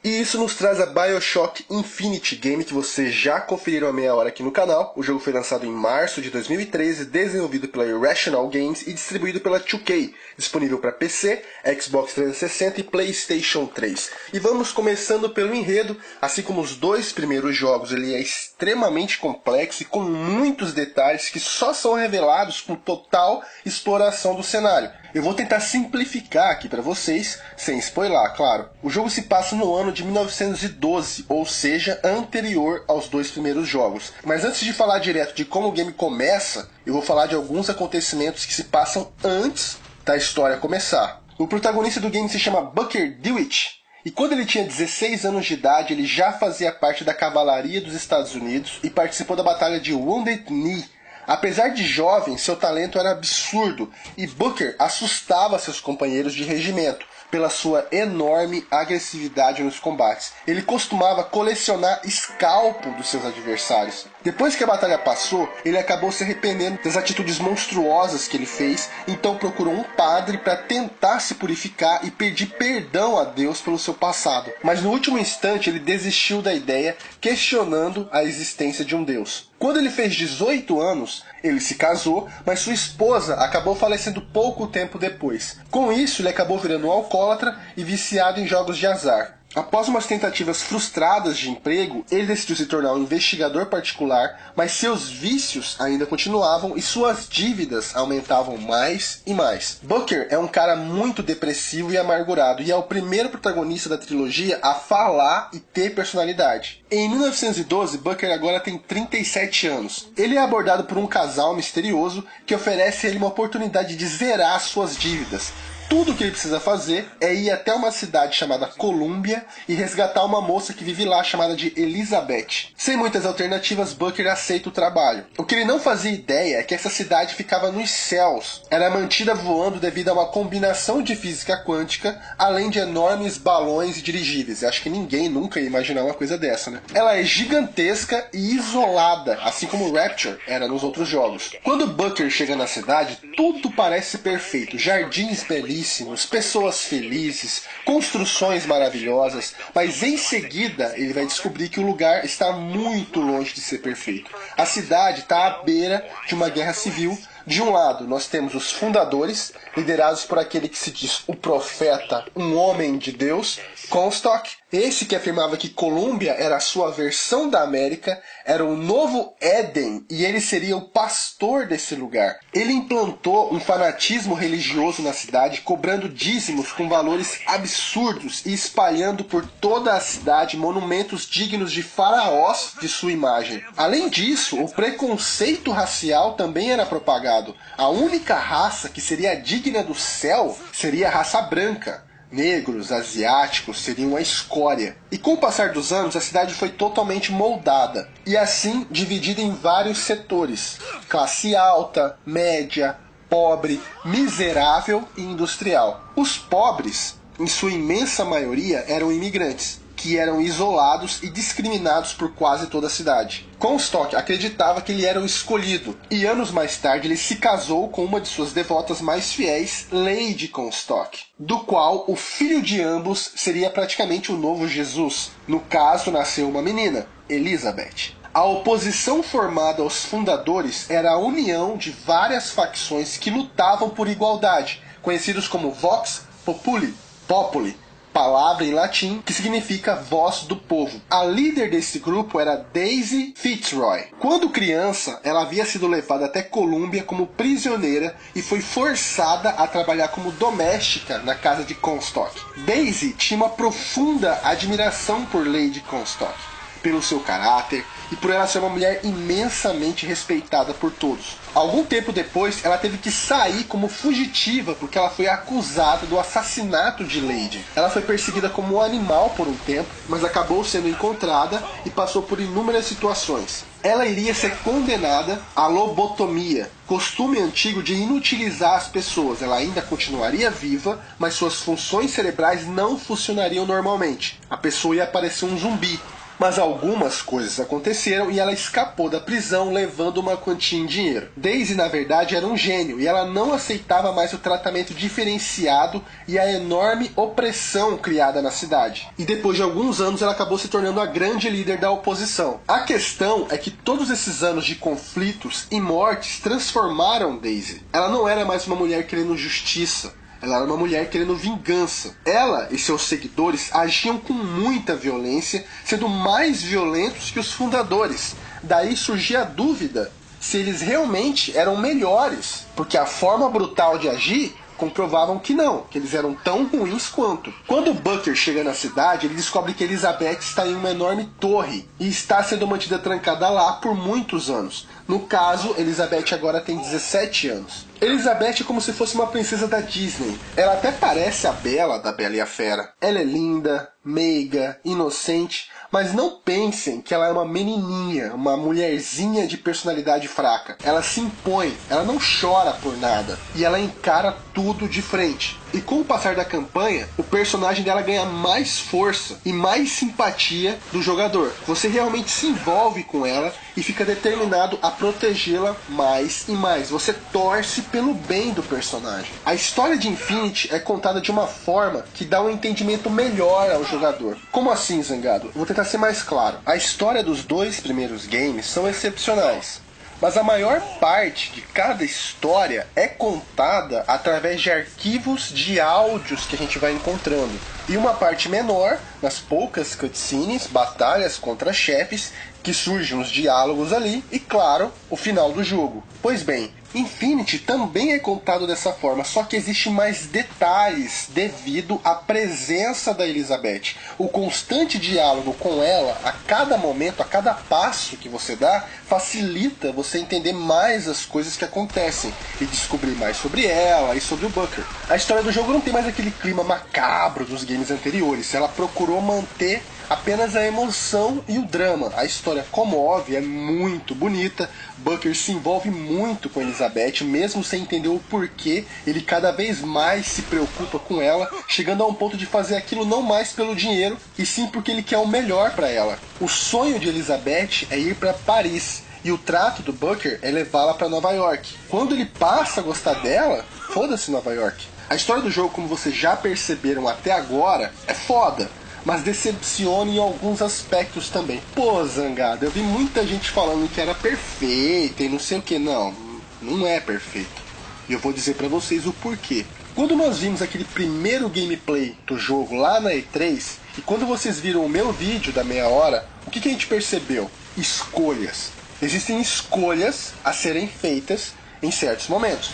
E isso nos traz a BioShock Infinite, game que vocês já conferiram a meia hora aqui no canal. O jogo foi lançado em março de 2013, desenvolvido pela Irrational Games e distribuído pela 2K, disponível para PC, Xbox 360 e PlayStation 3. E vamos começando pelo enredo. Assim como os dois primeiros jogos, ele é extremamente complexo e com muitos detalhes que só são revelados com total exploração do cenário. Eu vou tentar simplificar aqui para vocês, sem spoiler, claro. O jogo se passa no ano de 1912, ou seja, anterior aos dois primeiros jogos. Mas antes de falar direto de como o game começa, eu vou falar de alguns acontecimentos que se passam antes da história começar. O protagonista do game se chama Booker DeWitt, e quando ele tinha 16 anos de idade, ele já fazia parte da cavalaria dos Estados Unidos e participou da batalha de Wounded Knee. Apesar de jovem, seu talento era absurdo e Booker assustava seus companheiros de regimento pela sua enorme agressividade nos combates. Ele costumava colecionar escalpo dos seus adversários. Depois que a batalha passou, ele acabou se arrependendo das atitudes monstruosas que ele fez, então procurou um padre para tentar se purificar e pedir perdão a Deus pelo seu passado. Mas no último instante ele desistiu da ideia, questionando a existência de um Deus. Quando ele fez 18 anos, ele se casou, mas sua esposa acabou falecendo pouco tempo depois. Com isso, ele acabou virando um alcoólatra e viciado em jogos de azar. Após umas tentativas frustradas de emprego, ele decidiu se tornar um investigador particular, mas seus vícios ainda continuavam e suas dívidas aumentavam mais e mais. Booker é um cara muito depressivo e amargurado e é o primeiro protagonista da trilogia a falar e ter personalidade. Em 1912, Booker agora tem 37 anos. Ele é abordado por um casal misterioso que oferece a ele uma oportunidade de zerar suas dívidas. Tudo o que ele precisa fazer é ir até uma cidade chamada Columbia e resgatar uma moça que vive lá chamada de Elizabeth. Sem muitas alternativas, Booker aceita o trabalho. O que ele não fazia ideia é que essa cidade ficava nos céus. Era mantida voando devido a uma combinação de física quântica, além de enormes balões e dirigíveis. Eu acho que ninguém nunca ia imaginar uma coisa dessa, né? Ela é gigantesca e isolada, assim como Rapture era nos outros jogos. Quando Booker chega na cidade, tudo parece perfeito. Jardins belíssimos, pessoas felizes, construções maravilhosas, mas em seguida ele vai descobrir que o lugar está muito longe de ser perfeito. A cidade está à beira de uma guerra civil. De um lado, nós temos os fundadores, liderados por aquele que se diz o profeta, um homem de Deus, Comstock. Esse que afirmava que Colômbia era a sua versão da América, era o novo Éden, e ele seria o pastor desse lugar. Ele implantou um fanatismo religioso na cidade, cobrando dízimos com valores absurdos e espalhando por toda a cidade monumentos dignos de faraós de sua imagem. Além disso, o preconceito racial também era propagado. A única raça que seria digna do céu seria a raça branca. Negros, asiáticos seriam a escória. E com o passar dos anos, a cidade foi totalmente moldada. E assim, dividida em vários setores. Classe alta, média, pobre, miserável e industrial. Os pobres, em sua imensa maioria, eram imigrantes. que eram isolados e discriminados por quase toda a cidade. Comstock acreditava que ele era o escolhido, e anos mais tarde ele se casou com uma de suas devotas mais fiéis, Lady Comstock, do qual o filho de ambos seria praticamente o novo Jesus. No caso, nasceu uma menina, Elizabeth. A oposição formada aos fundadores era a união de várias facções que lutavam por igualdade, conhecidos como Vox Populi, palavra em latim que significa voz do povo. A líder desse grupo era Daisy Fitzroy. Quando criança, ela havia sido levada até Colômbia como prisioneira e foi forçada a trabalhar como doméstica na casa de Comstock. Daisy tinha uma profunda admiração por Lady Comstock, pelo seu caráter e por ela ser uma mulher imensamente respeitada por todos. Algum tempo depois, ela teve que sair como fugitiva porque ela foi acusada do assassinato de Lady. Ela foi perseguida como um animal por um tempo, mas acabou sendo encontrada e passou por inúmeras situações. Ela iria ser condenada à lobotomia, costume antigo de inutilizar as pessoas. Ela ainda continuaria viva, mas suas funções cerebrais não funcionariam normalmente. A pessoa ia parecer um zumbi. Mas algumas coisas aconteceram e ela escapou da prisão levando uma quantia em dinheiro. Daisy, na verdade, era um gênio e ela não aceitava mais o tratamento diferenciado e a enorme opressão criada na cidade. E depois de alguns anos ela acabou se tornando a grande líder da oposição. A questão é que todos esses anos de conflitos e mortes transformaram Daisy. Ela não era mais uma mulher querendo justiça. Ela era uma mulher querendo vingança. Ela e seus seguidores agiam com muita violência, sendo mais violentos que os fundadores. Daí surgia a dúvida se eles realmente eram melhores, porque a forma brutal de agir comprovavam que não, que eles eram tão ruins quanto. Quando Booker chega na cidade, ele descobre que Elizabeth está em uma enorme torre e está sendo mantida trancada lá por muitos anos. No caso, Elizabeth agora tem 17 anos. Elizabeth é como se fosse uma princesa da Disney. Ela até parece a Bela da Bela e a Fera. Ela é linda, meiga, inocente, mas não pensem que ela é uma menininha, uma mulherzinha de personalidade fraca. Ela se impõe, ela não chora por nada e ela encara tudo de frente. E com o passar da campanha, o personagem dela ganha mais força e mais simpatia do jogador. Você realmente se envolve com ela e fica determinado a protegê-la mais e mais. Você torce pelo bem do personagem. A história de Infinity é contada de uma forma que dá um entendimento melhor ao jogador. Como assim, Zangado? Vou tentar ser mais claro. A história dos dois primeiros games são excepcionais, mas a maior parte de cada história é contada através de arquivos de áudios que a gente vai encontrando. E uma parte menor, nas poucas cutscenes, batalhas contra chefes, que surgem os diálogos ali e, claro, o final do jogo. Pois bem, Infinity também é contado dessa forma, só que existe mais detalhes devido à presença da Elizabeth. O constante diálogo com ela, a cada momento, a cada passo que você dá, facilita você entender mais as coisas que acontecem e descobrir mais sobre ela e sobre o Booker. A história do jogo não tem mais aquele clima macabro dos games anteriores. Ela procurou manter apenas a emoção e o drama. A história comove, é muito bonita. Booker se envolve muito com Elizabeth, mesmo sem entender o porquê. Ele cada vez mais se preocupa com ela, chegando a um ponto de fazer aquilo não mais pelo dinheiro, e sim porque ele quer o melhor para ela. O sonho de Elizabeth é ir para Paris, e o trato do Booker é levá-la para Nova York. Quando ele passa a gostar dela, foda-se Nova York. A história do jogo, como vocês já perceberam até agora, é foda, mas decepciona em alguns aspectos também. Pô, Zangado, eu vi muita gente falando que era perfeita e não sei o que. Não, não é perfeito. E eu vou dizer pra vocês o porquê. Quando nós vimos aquele primeiro gameplay do jogo lá na E3, e quando vocês viram o meu vídeo da meia hora, o que a gente percebeu? Escolhas. Existem escolhas a serem feitas em certos momentos.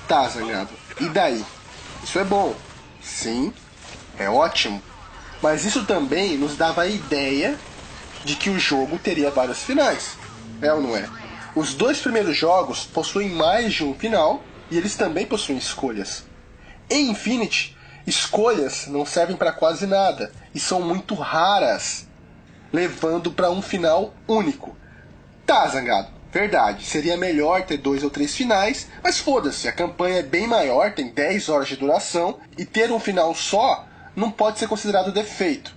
Tá, Zangado, e daí? Isso é bom. Sim, é ótimo. Mas isso também nos dava a ideia de que o jogo teria vários finais. É ou não é? Os dois primeiros jogos possuem mais de um final e eles também possuem escolhas. Em Infinity, escolhas não servem para quase nada e são muito raras, levando para um final único. Tá, Zangado, verdade, seria melhor ter 2 ou 3 finais, mas foda-se, a campanha é bem maior, tem 10 horas de duração, e ter um final só não pode ser considerado defeito.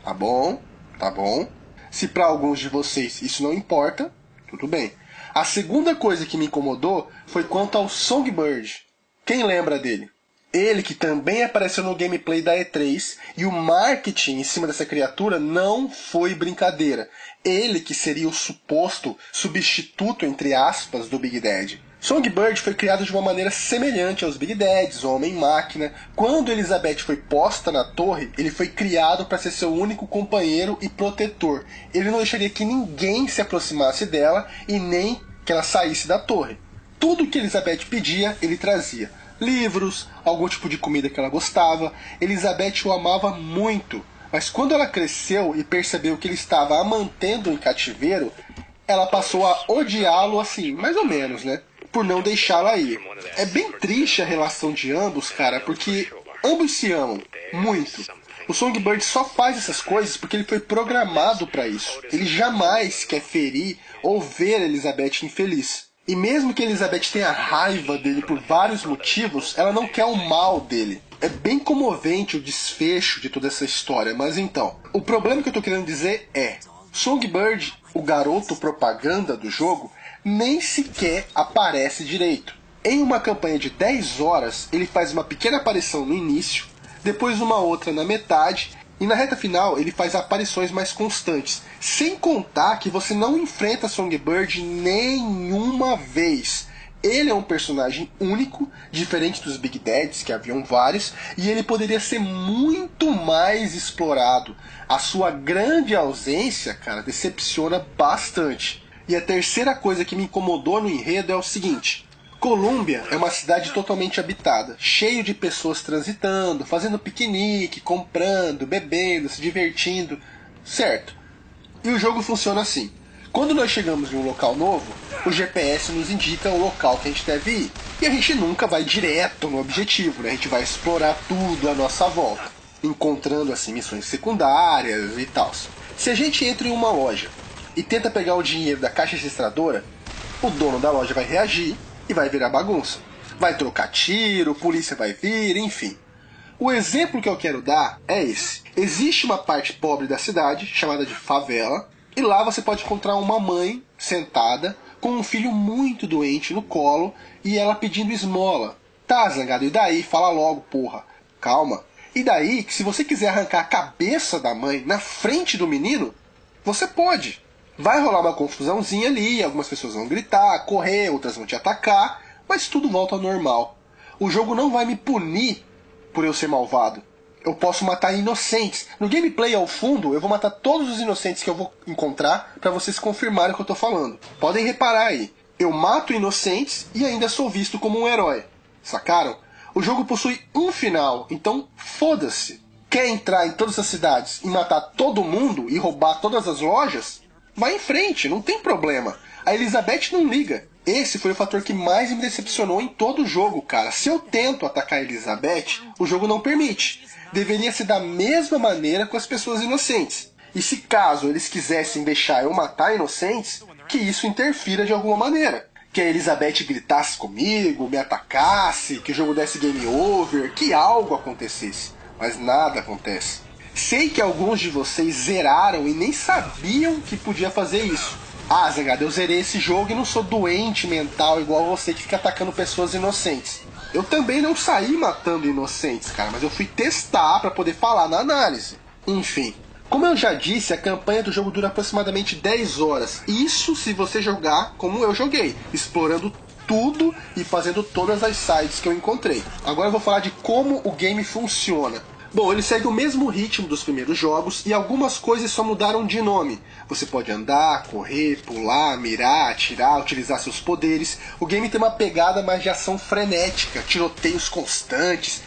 Tá bom, tá bom. Se para alguns de vocês isso não importa, tudo bem. A segunda coisa que me incomodou foi quanto ao Songbird. Quem lembra dele? Ele que também apareceu no gameplay da E3, e o marketing em cima dessa criatura não foi brincadeira. Ele que seria o suposto substituto, entre aspas, do Big Daddy. Songbird foi criado de uma maneira semelhante aos Big Daddies, o Homem-Máquina. Quando Elizabeth foi posta na torre, ele foi criado para ser seu único companheiro e protetor. Ele não deixaria que ninguém se aproximasse dela e nem que ela saísse da torre. Tudo que Elizabeth pedia, ele trazia. Livros, algum tipo de comida que ela gostava. Elizabeth o amava muito, mas quando ela cresceu e percebeu que ele estava a mantendo em cativeiro, ela passou a odiá-lo assim, mais ou menos, né? Por não deixá-la ir. É bem triste a relação de ambos, cara, porque ambos se amam muito. O Songbird só faz essas coisas porque ele foi programado para isso. Ele jamais quer ferir ou ver Elizabeth infeliz. E mesmo que Elizabeth tenha raiva dele por vários motivos, ela não quer o mal dele. É bem comovente o desfecho de toda essa história, mas então, o problema que eu tô querendo dizer é: Songbird, o garoto propaganda do jogo, nem sequer aparece direito. Em uma campanha de 10 horas, ele faz uma pequena aparição no início, depois uma outra na metade, e na reta final ele faz aparições mais constantes. Sem contar que você não enfrenta Songbird nenhuma vez. Ele é um personagem único, diferente dos Big Daddies, que haviam vários, e ele poderia ser muito mais explorado. A sua grande ausência, cara, decepciona bastante. E a terceira coisa que me incomodou no enredo é o seguinte: Colômbia é uma cidade totalmente habitada, cheio de pessoas transitando, fazendo piquenique, comprando, bebendo, se divertindo, certo? E o jogo funciona assim: quando nós chegamos em um local novo, o GPS nos indica o local que a gente deve ir. E a gente nunca vai direto no objetivo, né? A gente vai explorar tudo à nossa volta, encontrando assim missões secundárias e tal. Se a gente entra em uma loja e tenta pegar o dinheiro da caixa registradora, o dono da loja vai reagir e vai virar bagunça. Vai trocar tiro, polícia vai vir, enfim. O exemplo que eu quero dar é esse. Existe uma parte pobre da cidade, chamada de favela, e lá você pode encontrar uma mãe sentada com um filho muito doente no colo e ela pedindo esmola. Tá, zangado, e daí? Fala logo, porra. Calma. E daí que se você quiser arrancar a cabeça da mãe na frente do menino, você pode. Vai rolar uma confusãozinha ali, algumas pessoas vão gritar, correr, outras vão te atacar, mas tudo volta ao normal. O jogo não vai me punir por eu ser malvado. Eu posso matar inocentes. No gameplay ao fundo, eu vou matar todos os inocentes que eu vou encontrar para vocês confirmarem o que eu tô falando. Podem reparar aí. Eu mato inocentes e ainda sou visto como um herói. Sacaram? O jogo possui um final, então foda-se. Quer entrar em todas as cidades e matar todo mundo e roubar todas as lojas? Vai em frente, não tem problema. A Elizabeth não liga. Esse foi o fator que mais me decepcionou em todo o jogo, cara. Se eu tento atacar a Elizabeth, o jogo não permite. Deveria ser da mesma maneira com as pessoas inocentes. E se caso eles quisessem deixar eu matar inocentes, que isso interfira de alguma maneira. Que a Elizabeth gritasse comigo, me atacasse, que o jogo desse game over, que algo acontecesse. Mas nada acontece. Sei que alguns de vocês zeraram e nem sabiam que podia fazer isso. Ah, Zangado, eu zerei esse jogo e não sou doente mental igual você que fica atacando pessoas inocentes. Eu também não saí matando inocentes, cara, mas eu fui testar pra poder falar na análise. Enfim, como eu já disse, a campanha do jogo dura aproximadamente 10 horas. Isso se você jogar como eu joguei, explorando tudo e fazendo todas as sides que eu encontrei. Agora eu vou falar de como o game funciona. Bom, ele segue o mesmo ritmo dos primeiros jogos e algumas coisas só mudaram de nome. Você pode andar, correr, pular, mirar, atirar, utilizar seus poderes. O game tem uma pegada mais de ação frenética, tiroteios constantes,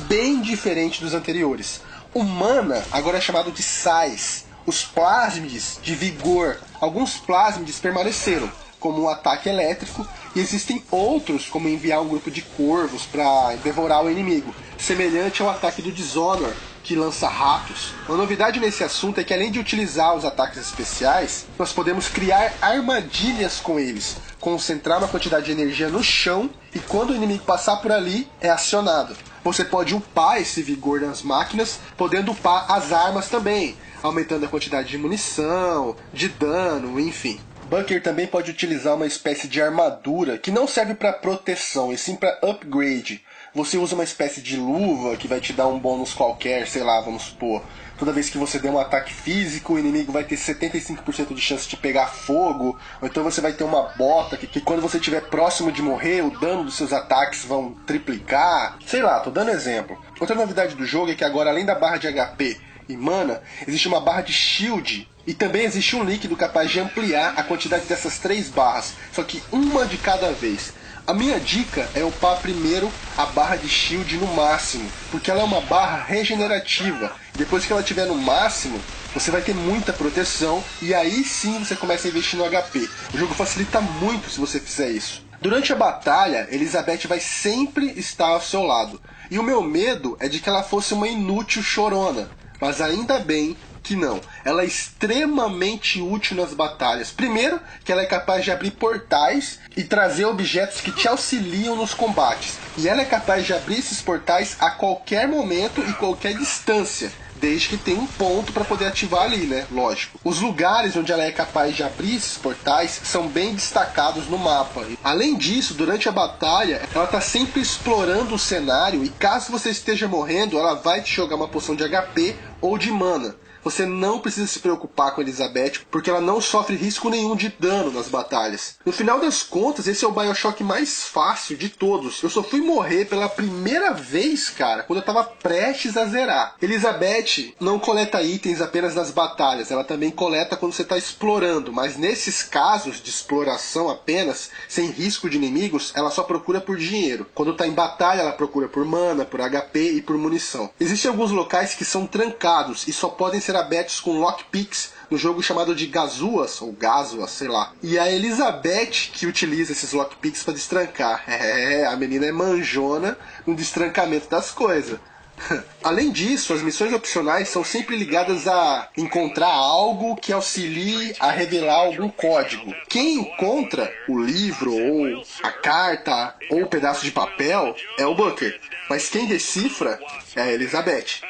bem diferente dos anteriores. O Mana agora é chamado de Sais. Os Plásmides de Vigor. Alguns Plásmides permaneceram, como o ataque elétrico, e existem outros, como enviar um grupo de corvos para devorar o inimigo, semelhante ao ataque do Dishonor, que lança ratos. Uma novidade nesse assunto é que além de utilizar os ataques especiais, nós podemos criar armadilhas com eles, concentrar uma quantidade de energia no chão e quando o inimigo passar por ali, é acionado. Você pode upar esse vigor nas máquinas, podendo upar as armas também. aumentando a quantidade de munição, de dano, enfim. Booker também pode utilizar uma espécie de armadura que não serve para proteção, e sim para upgrade. Você usa uma espécie de luva que vai te dar um bônus qualquer, sei lá, vamos supor. Toda vez que você der um ataque físico, o inimigo vai ter 75% de chance de pegar fogo. Ou então você vai ter uma bota que quando você estiver próximo de morrer, o dano dos seus ataques vão triplicar. Sei lá, tô dando exemplo. Outra novidade do jogo é que agora, além da barra de HP e mana, existe uma barra de shield. E também existe um líquido capaz de ampliar a quantidade dessas 3 barras, só que uma de cada vez. A minha dica é upar primeiro a barra de shield no máximo, porque ela é uma barra regenerativa. Depois que ela estiver no máximo, você vai ter muita proteção e aí sim você começa a investir no HP. O jogo facilita muito se você fizer isso. Durante a batalha, Elizabeth vai sempre estar ao seu lado. E o meu medo é de que ela fosse uma inútil chorona, mas ainda bem que não. Ela é extremamente útil nas batalhas. Primeiro, que ela é capaz de abrir portais e trazer objetos que te auxiliam nos combates. E ela é capaz de abrir esses portais a qualquer momento e qualquer distância, desde que tenha um ponto para poder ativar ali, né? Lógico. Os lugares onde ela é capaz de abrir esses portais são bem destacados no mapa. Além disso, durante a batalha, ela está sempre explorando o cenário e caso você esteja morrendo, ela vai te jogar uma poção de HP ou de mana. Você não precisa se preocupar com Elizabeth, porque ela não sofre risco nenhum de dano nas batalhas. No final das contas, esse é o Bioshock mais fácil de todos. Eu só fui morrer pela primeira vez, cara, quando eu estava prestes a zerar. Elizabeth não coleta itens apenas nas batalhas, ela também coleta quando você está explorando, mas nesses casos de exploração apenas, sem risco de inimigos, ela só procura por dinheiro. Quando está em batalha, ela procura por mana, por HP e por munição. Existem alguns locais que são trancados e só podem ser abertos com lockpicks no jogo chamado de Gazuas, ou Gazuas, sei lá. E a Elizabeth que utiliza esses lockpicks para destrancar. A menina é manjona no destrancamento das coisas. Além disso, as missões opcionais são sempre ligadas a encontrar algo que auxilie a revelar algum código. Quem encontra o livro, ou a carta, ou o pedaço de papel é o Booker. Mas quem decifra é a Elizabeth.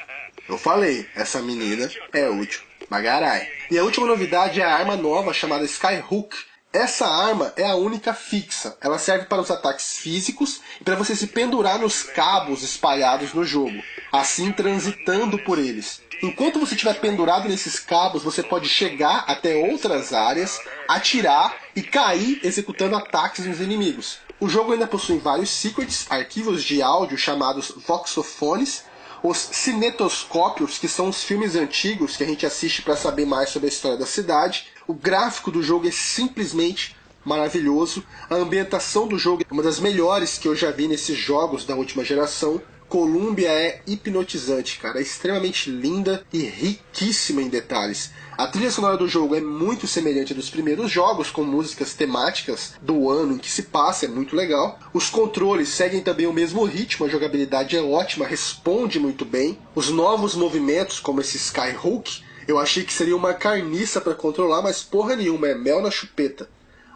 Eu falei, essa menina é útil. Bagarai. E a última novidade é a arma nova chamada Skyhook. Essa arma é a única fixa. Ela serve para os ataques físicos e para você se pendurar nos cabos espalhados no jogo, assim transitando por eles. Enquanto você estiver pendurado nesses cabos, você pode chegar até outras áreas, atirar e cair executando ataques nos inimigos. O jogo ainda possui vários secrets, arquivos de áudio chamados voxophones, os cinetoscópios, que são os filmes antigos que a gente assiste para saber mais sobre a história da cidade. O gráfico do jogo é simplesmente maravilhoso. A ambientação do jogo é uma das melhores que eu já vi nesses jogos da última geração. Columbia é hipnotizante, cara. É extremamente linda e riquíssima em detalhes. A trilha sonora do jogo é muito semelhante à dos primeiros jogos, com músicas temáticas do ano em que se passa, é muito legal. Os controles seguem também o mesmo ritmo, a jogabilidade é ótima, responde muito bem. Os novos movimentos, como esse Skyhook, eu achei que seria uma carniça para controlar, mas porra nenhuma, é mel na chupeta.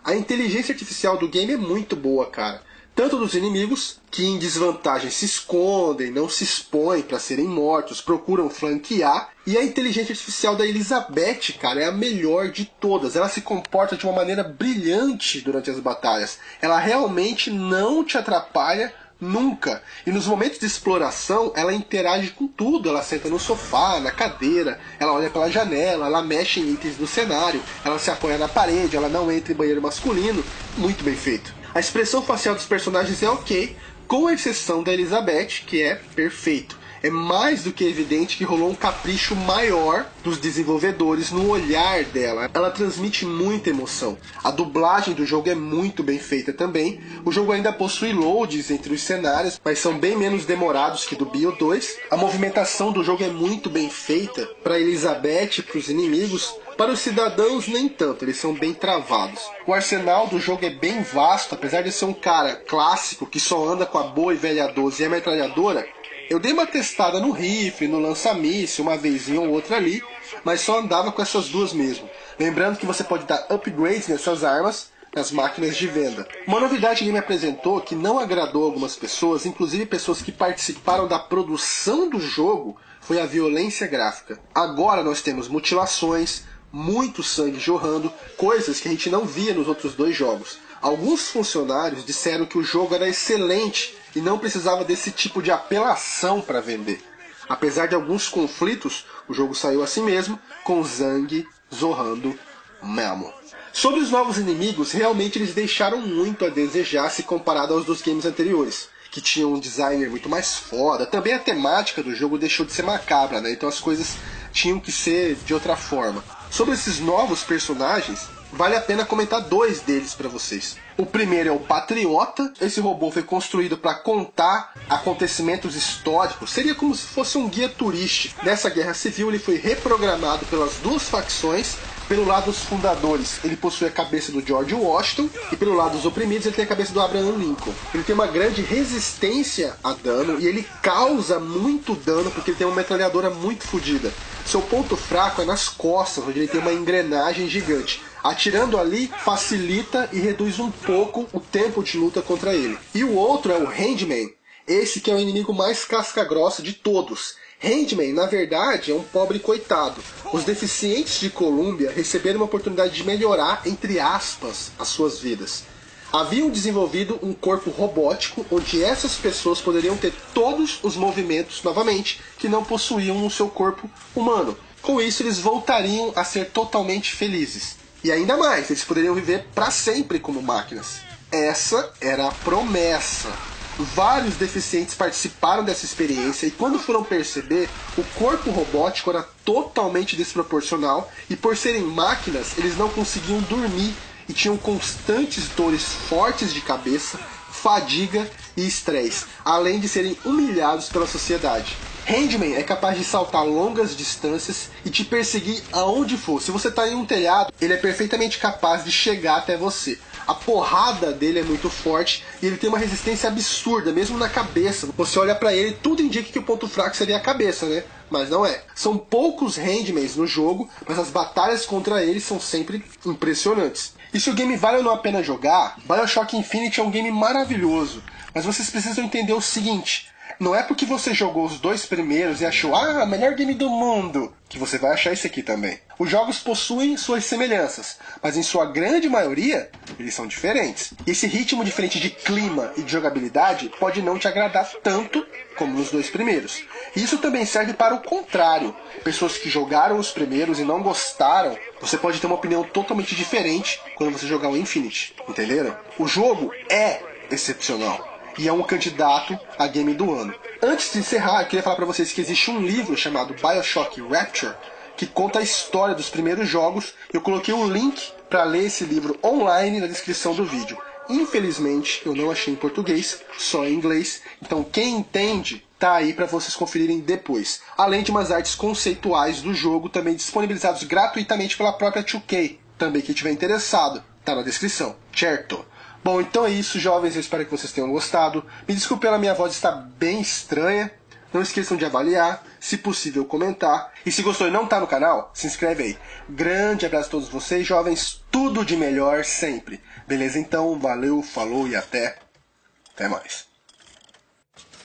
A inteligência artificial do game é muito boa, cara. Tanto dos inimigos, que em desvantagem se escondem, não se expõem para serem mortos, procuram flanquear, e a inteligência artificial da Elizabeth, cara, é a melhor de todas. Ela se comporta de uma maneira brilhante durante as batalhas. Ela realmente não te atrapalha nunca. E nos momentos de exploração, ela interage com tudo. Ela senta no sofá, na cadeira, ela olha pela janela, ela mexe em itens do cenário, ela se apoia na parede, ela não entra em banheiro masculino. Muito bem feito. A expressão facial dos personagens é ok, com exceção da Elizabeth, que é perfeito. É mais do que evidente que rolou um capricho maior dos desenvolvedores no olhar dela. Ela transmite muita emoção. A dublagem do jogo é muito bem feita também. O jogo ainda possui loads entre os cenários, mas são bem menos demorados que do Bio 2. A movimentação do jogo é muito bem feita para Elizabeth e para os inimigos. Para os cidadãos, nem tanto, eles são bem travados. O arsenal do jogo é bem vasto, apesar de ser um cara clássico que só anda com a boa e velha 12 e a metralhadora. Eu dei uma testada no rifle, no lança-míssil, uma vezinha ou outra ali, mas só andava com essas duas mesmo. Lembrando que você pode dar upgrades nessas armas, nas máquinas de venda. Uma novidade que ele me apresentou que não agradou algumas pessoas, inclusive pessoas que participaram da produção do jogo, foi a violência gráfica. Agora nós temos mutilações, muito sangue jorrando, coisas que a gente não via nos outros dois jogos. Alguns funcionários disseram que o jogo era excelente e não precisava desse tipo de apelação para vender. Apesar de alguns conflitos, o jogo saiu assim mesmo, com sangue zorrando mesmo. Sobre os novos inimigos, realmente eles deixaram muito a desejar se comparado aos dos games anteriores, que tinham um designer muito mais foda. Também a temática do jogo deixou de ser macabra, né? Então as coisas tinham que ser de outra forma. Sobre esses novos personagens, vale a pena comentar dois deles para vocês. O primeiro é o Patriota. Esse robô foi construído para contar acontecimentos históricos. Seria como se fosse um guia turístico. Nessa guerra civil ele foi reprogramado pelas duas facções. Pelo lado dos fundadores, ele possui a cabeça do George Washington, e pelo lado dos oprimidos, ele tem a cabeça do Abraham Lincoln. Ele tem uma grande resistência a dano, e ele causa muito dano porque ele tem uma metralhadora muito fodida. Seu ponto fraco é nas costas, onde ele tem uma engrenagem gigante. Atirando ali, facilita e reduz um pouco o tempo de luta contra ele. E o outro é o Handman, esse que é o inimigo mais casca-grossa de todos. Handman, na verdade, é um pobre coitado. Os deficientes de Colômbia receberam uma oportunidade de melhorar, entre aspas, as suas vidas. Haviam desenvolvido um corpo robótico, onde essas pessoas poderiam ter todos os movimentos novamente, que não possuíam no seu corpo humano. Com isso, eles voltariam a ser totalmente felizes. E ainda mais, eles poderiam viver para sempre como máquinas. Essa era a promessa. Vários deficientes participaram dessa experiência e quando foram perceber, o corpo robótico era totalmente desproporcional e por serem máquinas, eles não conseguiam dormir e tinham constantes dores fortes de cabeça, fadiga e estresse, além de serem humilhados pela sociedade. Handman é capaz de saltar longas distâncias e te perseguir aonde for. Se você está em um telhado, ele é perfeitamente capaz de chegar até você. A porrada dele é muito forte e ele tem uma resistência absurda, mesmo na cabeça. Você olha pra ele, tudo indica que o ponto fraco seria a cabeça, né? Mas não é. São poucos Handmans no jogo, mas as batalhas contra ele são sempre impressionantes. E se o game vale ou não a pena jogar, BioShock Infinite é um game maravilhoso. Mas vocês precisam entender o seguinte: não é porque você jogou os dois primeiros e achou, melhor game do mundo, que você vai achar esse aqui também. Os jogos possuem suas semelhanças, mas em sua grande maioria, eles são diferentes. E esse ritmo diferente de clima e de jogabilidade pode não te agradar tanto como nos dois primeiros. E isso também serve para o contrário. Pessoas que jogaram os primeiros e não gostaram, você pode ter uma opinião totalmente diferente quando você jogar o Infinite. Entenderam? O jogo é excepcional. E é um candidato a game do ano. Antes de encerrar, eu queria falar para vocês que existe um livro chamado BioShock Rapture, que conta a história dos primeiros jogos. Eu coloquei um link para ler esse livro online na descrição do vídeo. Infelizmente, eu não achei em português, só em inglês. Então, quem entende, tá aí para vocês conferirem depois. Além de umas artes conceituais do jogo, também disponibilizados gratuitamente pela própria 2K. Também quem tiver interessado, tá na descrição, certo? Bom, então é isso, jovens. Eu espero que vocês tenham gostado. Me desculpe pela minha voz estar bem estranha. Não esqueçam de avaliar, se possível comentar. E se gostou e não está no canal, se inscreve aí. Grande abraço a todos vocês, jovens. Tudo de melhor sempre. Beleza? Então, valeu, falou e até mais.